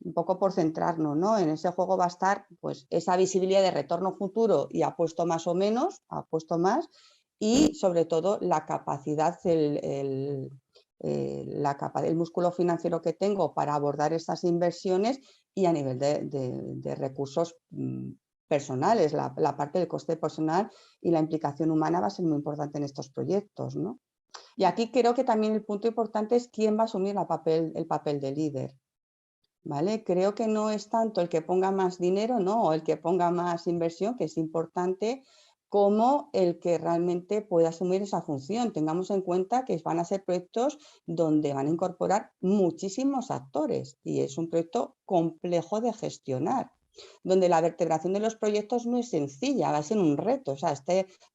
Un poco por centrarnos, ¿no? En ese juego va a estar pues, esa visibilidad de retorno futuro y apuesto más o menos, apuesto más, y sobre todo la capacidad, el músculo financiero que tengo para abordar estas inversiones y a nivel de recursos personales, la parte del coste personal y la implicación humana va a ser muy importante en estos proyectos, ¿no? Y aquí creo que también el punto importante es quién va a asumir el papel de líder. ¿Vale? Creo que no es tanto el que ponga más dinero, ¿no? O el que ponga más inversión, que es importante, como el que realmente pueda asumir esa función. Tengamos en cuenta que van a ser proyectos donde van a incorporar muchísimos actores y es un proyecto complejo de gestionar, donde la vertebración de los proyectos no es sencilla, va a ser un reto. O sea,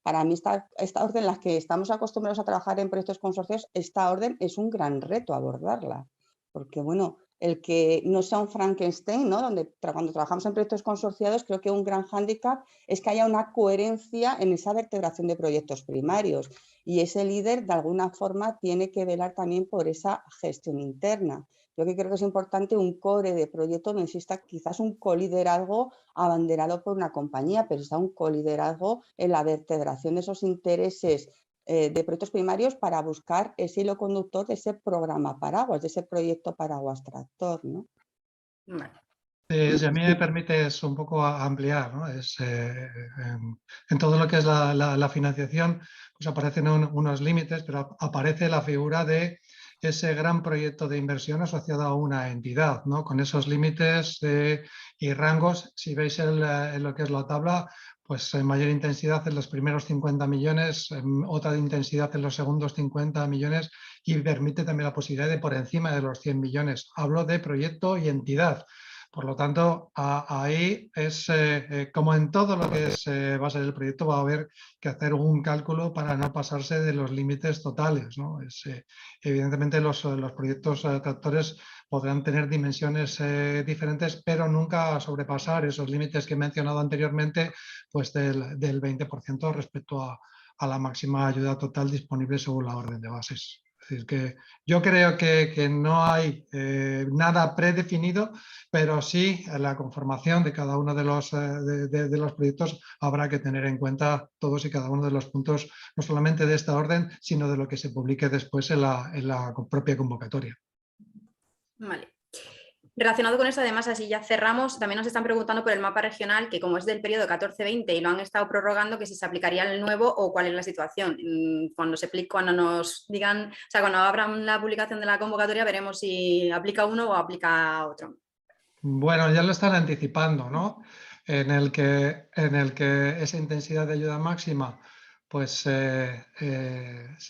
para mí esta orden en la que estamos acostumbrados a trabajar en proyectos consorcios, esta orden es un gran reto abordarla, porque bueno, el que no sea un Frankenstein, ¿no? Cuando trabajamos en proyectos consorciados, creo que un gran hándicap es que haya una coherencia en esa vertebración de proyectos primarios y ese líder de alguna forma tiene que velar también por esa gestión interna. Yo creo que es importante un core de proyecto, no exista quizás un coliderazgo abanderado por una compañía, pero está un coliderazgo en la vertebración de esos intereses de proyectos primarios para buscar ese hilo conductor de ese programa paraguas, de ese proyecto paraguas tractor, ¿no? Vale. Si a mí me permites un poco ampliar, ¿no? En todo lo que es la financiación, pues aparecen unos límites, pero aparece la figura de ese gran proyecto de inversión asociado a una entidad, ¿no? Con esos límites y rangos. Si veis en lo que es la tabla, pues en mayor intensidad en los primeros 50 millones, otra de intensidad en los segundos 50 millones y permite también la posibilidad de por encima de los 100 millones. Hablo de proyecto y entidad. Por lo tanto, ahí es como en todo lo que va a ser el proyecto, va a haber que hacer un cálculo para no pasarse de los límites totales, ¿no? Evidentemente los proyectos tractores podrán tener dimensiones diferentes, pero nunca sobrepasar esos límites que he mencionado anteriormente, pues del 20% respecto a la máxima ayuda total disponible según la orden de bases. Es decir, que yo creo que no hay nada predefinido, pero sí en la conformación de cada uno de los proyectos habrá que tener en cuenta todos y cada uno de los puntos, no solamente de esta orden, sino de lo que se publique después en la propia convocatoria. Vale. Relacionado con esto, además, así ya cerramos, también nos están preguntando por el mapa regional, que como es del periodo 14-20 y lo han estado prorrogando, que si se aplicaría el nuevo o cuál es la situación. Cuando nos digan, o sea, cuando abran la publicación de la convocatoria, veremos si aplica uno o aplica otro. Bueno, ya lo están anticipando, ¿no? En el que esa intensidad de ayuda máxima pues se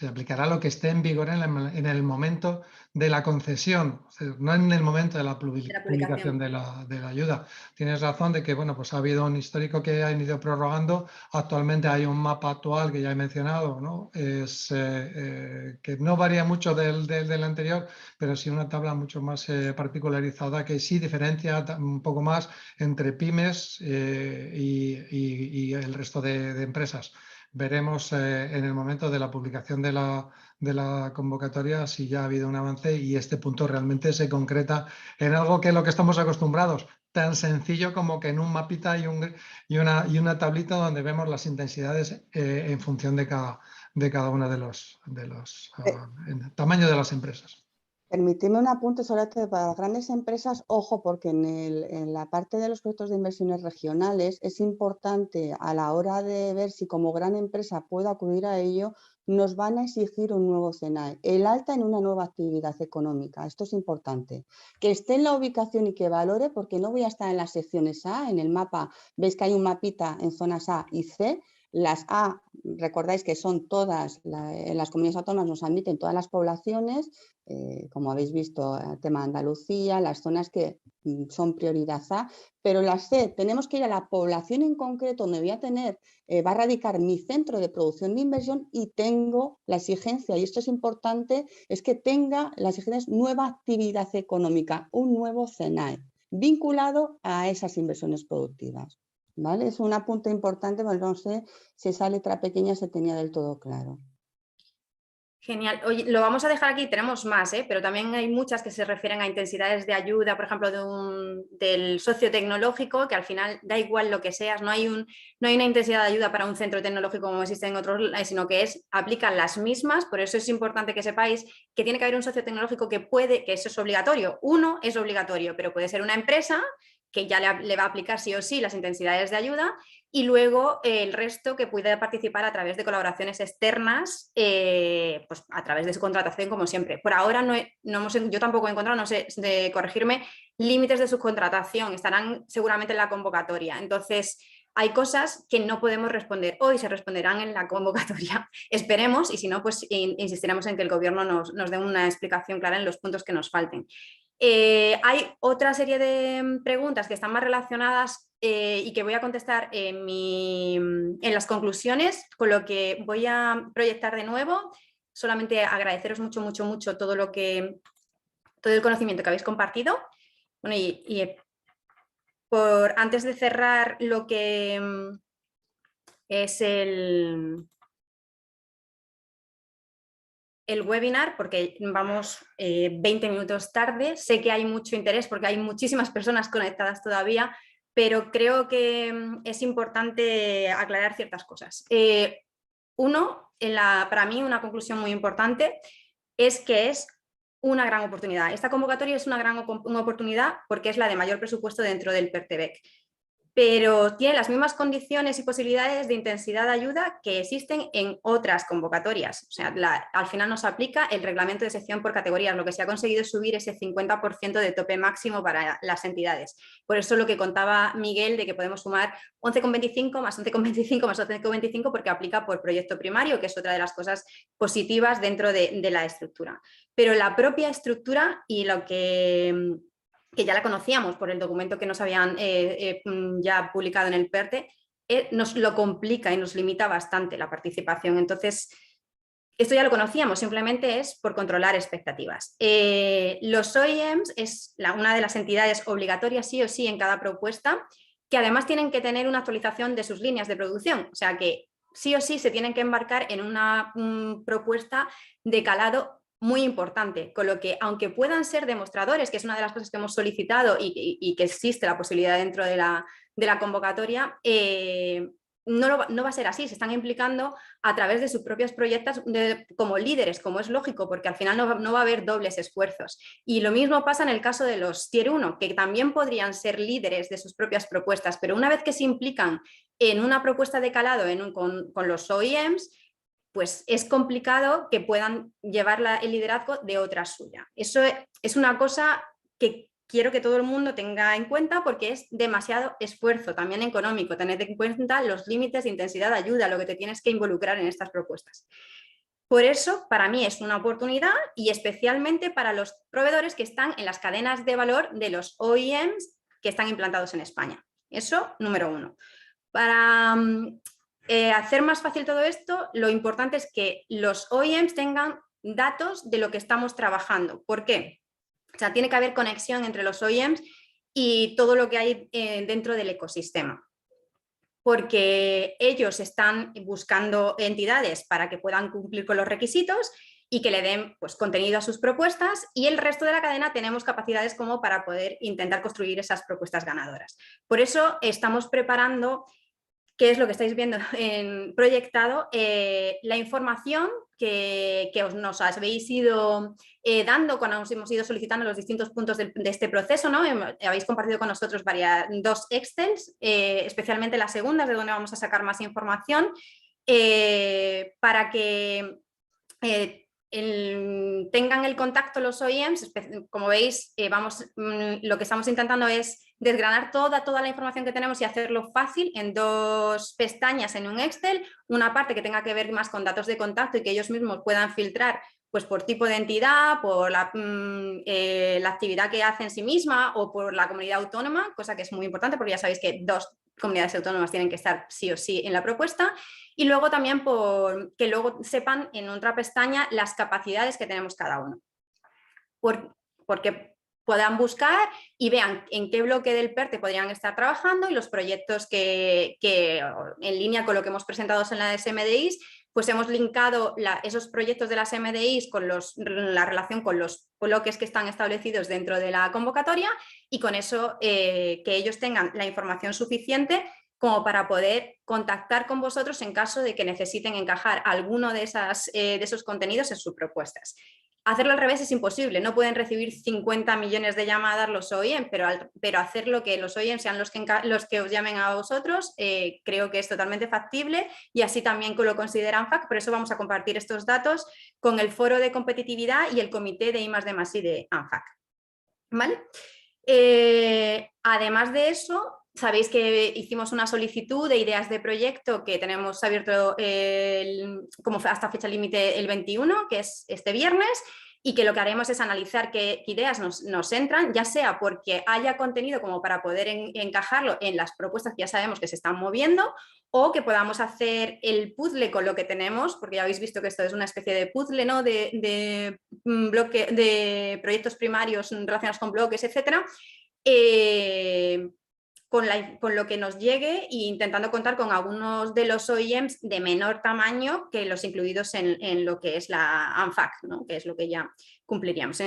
aplicará lo que esté en vigor en el momento de la concesión, o sea, no en el momento de la publicación de la ayuda. Tienes razón de que bueno, pues ha habido un histórico que han ido prorrogando. Actualmente hay un mapa actual que ya he mencionado, ¿no? Que no varía mucho del anterior, pero sí una tabla mucho más particularizada que sí diferencia un poco más entre pymes y el resto de empresas. Veremos en el momento de la publicación de la convocatoria si ya ha habido un avance y este punto realmente se concreta en algo que es lo que estamos acostumbrados, tan sencillo como que en un mapita y una tablita donde vemos las intensidades en función de cada uno de los tamaño de las empresas. Permitidme un apunte sobre esto para las grandes empresas. Ojo, porque en la parte de los proyectos de inversiones regionales es importante a la hora de ver si como gran empresa puedo acudir a ello, nos van a exigir un nuevo CENAE, el alta en una nueva actividad económica. Esto es importante. Que esté en la ubicación y que valore, porque no voy a estar en las secciones A, en el mapa, veis que hay un mapita en zonas A y C. Las A, recordáis que son todas, en las comunidades autónomas nos admiten todas las poblaciones, como habéis visto, el tema de Andalucía, las zonas que son prioridad A, pero las C, tenemos que ir a la población en concreto donde voy a tener, va a radicar mi centro de producción de inversión y tengo la exigencia, y esto es importante, es que tenga la exigencia nueva actividad económica, un nuevo CENAE, vinculado a esas inversiones productivas. ¿Vale? Es un apunte importante, porque no sé si esa letra pequeña se tenía del todo claro. Genial. Oye, lo vamos a dejar aquí, tenemos más, pero también hay muchas que se refieren a intensidades de ayuda, por ejemplo, del socio tecnológico, que al final da igual lo que seas, no hay una intensidad de ayuda para un centro tecnológico como existe en otros, sino que aplican las mismas. Por eso es importante que sepáis que tiene que haber un socio tecnológico que eso es obligatorio. Uno es obligatorio, pero puede ser una empresa que ya le va a aplicar sí o sí las intensidades de ayuda, y luego el resto que puede participar a través de colaboraciones externas, pues a través de su contratación, como siempre. Por ahora yo tampoco he encontrado, no sé, de corregirme, límites de subcontratación, estarán seguramente en la convocatoria. Entonces, hay cosas que no podemos responder hoy, se responderán en la convocatoria. Esperemos, y si no, pues insistiremos en que el Gobierno nos dé una explicación clara en los puntos que nos falten. Hay otra serie de preguntas que están más relacionadas y que voy a contestar en las conclusiones, con lo que voy a proyectar de nuevo. Solamente agradeceros mucho todo el conocimiento que habéis compartido. Bueno, antes de cerrar lo que es el webinar, porque vamos 20 minutos tarde, sé que hay mucho interés porque hay muchísimas personas conectadas todavía, pero creo que es importante aclarar ciertas cosas. Uno, para mí una conclusión muy importante es que es una gran oportunidad. Esta convocatoria es una oportunidad porque es la de mayor presupuesto dentro del PERTEBEC, pero tiene las mismas condiciones y posibilidades de intensidad de ayuda que existen en otras convocatorias. O sea, al final nos aplica el reglamento de sección por categorías, lo que se ha conseguido es subir ese 50% de tope máximo para las entidades. Por eso lo que contaba Miguel de que podemos sumar 11,25 más 11,25 más 11,25 porque aplica por proyecto primario, que es otra de las cosas positivas dentro de la estructura. Pero la propia estructura y lo que ya la conocíamos por el documento que nos habían ya publicado en el PERTE, nos lo complica y nos limita bastante la participación. Entonces, esto ya lo conocíamos, simplemente es por controlar expectativas. Los OEMs es una de las entidades obligatorias sí o sí en cada propuesta, que además tienen que tener una actualización de sus líneas de producción, o sea que sí o sí se tienen que embarcar en una propuesta de calado muy importante, con lo que aunque puedan ser demostradores, que es una de las cosas que hemos solicitado y que existe la posibilidad dentro de la convocatoria, no va a ser así, se están implicando a través de sus propios proyectos como líderes, como es lógico, porque al final no va a haber dobles esfuerzos. Y lo mismo pasa en el caso de los Tier 1, que también podrían ser líderes de sus propias propuestas, pero una vez que se implican en una propuesta de calado con los OEMs, pues es complicado que puedan llevar el liderazgo de otra suya. Eso es una cosa que quiero que todo el mundo tenga en cuenta porque es demasiado esfuerzo, también económico. Tened en cuenta los límites de intensidad de ayuda, lo que te tienes que involucrar en estas propuestas. Por eso, para mí es una oportunidad y especialmente para los proveedores que están en las cadenas de valor de los OEMs que están implantados en España. Eso, número uno. Para hacer más fácil todo esto, lo importante es que los OEMs tengan datos de lo que estamos trabajando. ¿Por qué? O sea, tiene que haber conexión entre los OEMs y todo lo que hay dentro del ecosistema. Porque ellos están buscando entidades para que puedan cumplir con los requisitos y que le den pues, contenido a sus propuestas, y el resto de la cadena tenemos capacidades como para poder intentar construir esas propuestas ganadoras. Por eso estamos preparando, que es lo que estáis viendo proyectado, la información que nos habéis ido dando cuando nos hemos ido solicitando los distintos puntos de este proceso, ¿no? Habéis compartido con nosotros dos Excels, especialmente las segundas, de donde vamos a sacar más información, para que tengan el contacto los OEMs. Como veis, lo que estamos intentando es desgranar toda la información que tenemos y hacerlo fácil en dos pestañas en un Excel, una parte que tenga que ver más con datos de contacto y que ellos mismos puedan filtrar pues, por tipo de entidad, por la actividad que hace en sí misma o por la comunidad autónoma, cosa que es muy importante porque ya sabéis que 2 comunidades autónomas tienen que estar sí o sí en la propuesta, y luego también por que luego sepan en otra pestaña las capacidades que tenemos cada uno. Porque puedan buscar y vean en qué bloque del PERTE podrían estar trabajando y los proyectos que en línea con lo que hemos presentado en las MDIs, pues hemos linkado esos proyectos de las MDIs con la relación con los bloques que están establecidos dentro de la convocatoria, y con eso que ellos tengan la información suficiente como para poder contactar con vosotros en caso de que necesiten encajar alguno de esos contenidos en sus propuestas. Hacerlo al revés es imposible, no pueden recibir 50 millones de llamadas los OEM, pero hacerlo que los OEM sean los que os llamen a vosotros, creo que es totalmente factible, y así también lo considera ANFAC. Por eso vamos a compartir estos datos con el Foro de Competitividad y el Comité de I+D+I de ANFAC. ¿Vale? Además de eso, sabéis que hicimos una solicitud de ideas de proyecto que tenemos abierto como hasta fecha límite el 21, que es este viernes, y que lo que haremos es analizar qué ideas nos entran, ya sea porque haya contenido como para poder encajarlo en las propuestas que ya sabemos que se están moviendo, o que podamos hacer el puzzle con lo que tenemos, porque ya habéis visto que esto es una especie de puzzle, ¿no? de proyectos primarios relacionados con bloques, etcétera, con lo que nos llegue, e intentando contar con algunos de los OEMs de menor tamaño que los incluidos en lo que es la ANFAC, ¿no? Que es lo que ya cumpliríamos.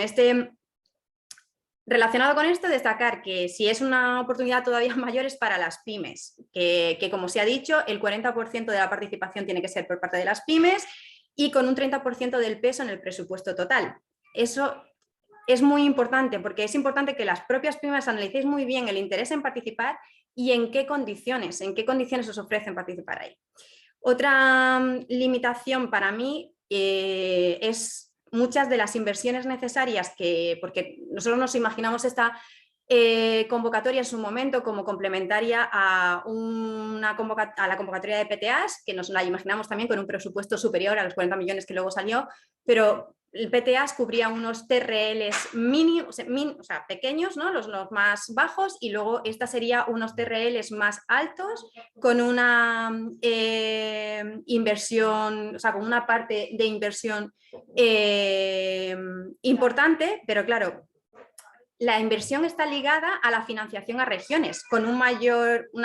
Relacionado con esto, destacar que si es una oportunidad todavía mayor es para las pymes, que como se ha dicho, el 40% de la participación tiene que ser por parte de las pymes y con un 30% del peso en el presupuesto total. Eso es muy importante, porque es importante que las propias pymes analicéis muy bien el interés en participar y en qué condiciones os ofrecen participar ahí. Otra limitación para mí es muchas de las inversiones necesarias, porque nosotros nos imaginamos esta convocatoria en su momento como complementaria a la convocatoria de PTAs, que nos la imaginamos también con un presupuesto superior a los 40 millones que luego salió, pero el PTAs cubría unos TRLs mínimos, o sea, pequeños, ¿no? los más bajos, y luego esta sería unos TRLs más altos con una inversión, o sea, con una parte de inversión importante, pero claro, la inversión está ligada a la financiación a regiones, con una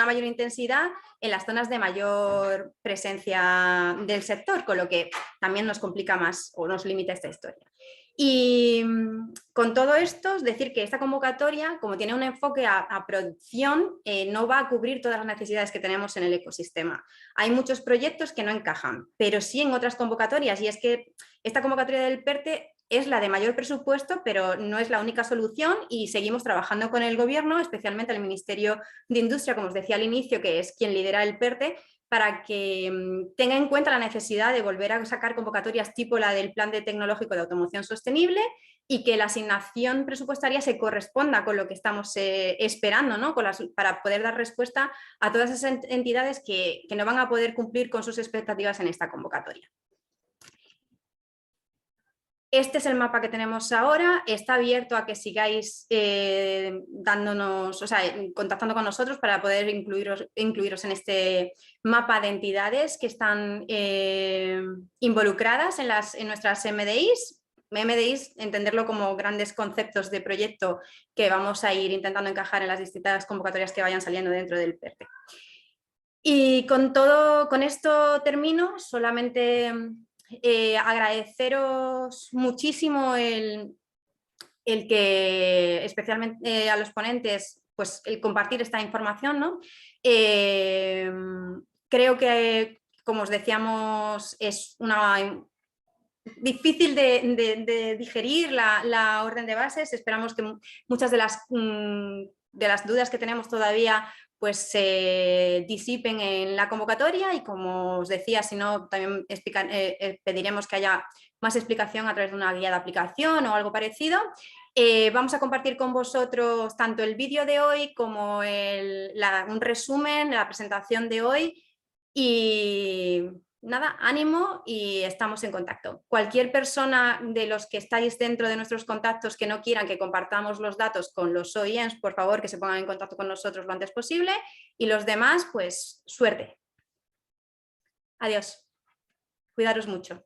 mayor intensidad en las zonas de mayor presencia del sector, con lo que también nos complica más o nos limita esta historia. Y con todo esto, es decir que esta convocatoria, como tiene un enfoque a producción, no va a cubrir todas las necesidades que tenemos en el ecosistema. Hay muchos proyectos que no encajan, pero sí en otras convocatorias, y es que esta convocatoria del PERTE es la de mayor presupuesto, pero no es la única solución y seguimos trabajando con el Gobierno, especialmente el Ministerio de Industria, como os decía al inicio, que es quien lidera el PERTE, para que tenga en cuenta la necesidad de volver a sacar convocatorias tipo la del Plan Tecnológico de Automoción Sostenible y que la asignación presupuestaria se corresponda con lo que estamos esperando, ¿no? Para poder dar respuesta a todas esas entidades que no van a poder cumplir con sus expectativas en esta convocatoria. Este es el mapa que tenemos ahora, está abierto a que sigáis contactando con nosotros para poder incluiros en este mapa de entidades que están involucradas en nuestras MDIs. MDIs, entenderlo como grandes conceptos de proyecto que vamos a ir intentando encajar en las distintas convocatorias que vayan saliendo dentro del PERTE. Y con esto termino, solamente agradeceros muchísimo el que, especialmente a los ponentes, pues el compartir esta información, ¿no? Creo que, como os decíamos, es difícil de digerir la orden de bases. Esperamos que muchas de las dudas que tenemos todavía pues se disipen en la convocatoria y, como os decía, si no, también pediremos que haya más explicación a través de una guía de aplicación o algo parecido. Vamos a compartir con vosotros tanto el vídeo de hoy como un resumen de la presentación de hoy y nada, ánimo y estamos en contacto. Cualquier persona de los que estáis dentro de nuestros contactos que no quieran que compartamos los datos con los OEMs, por favor que se pongan en contacto con nosotros lo antes posible y los demás, pues suerte. Adiós. Cuidaros mucho.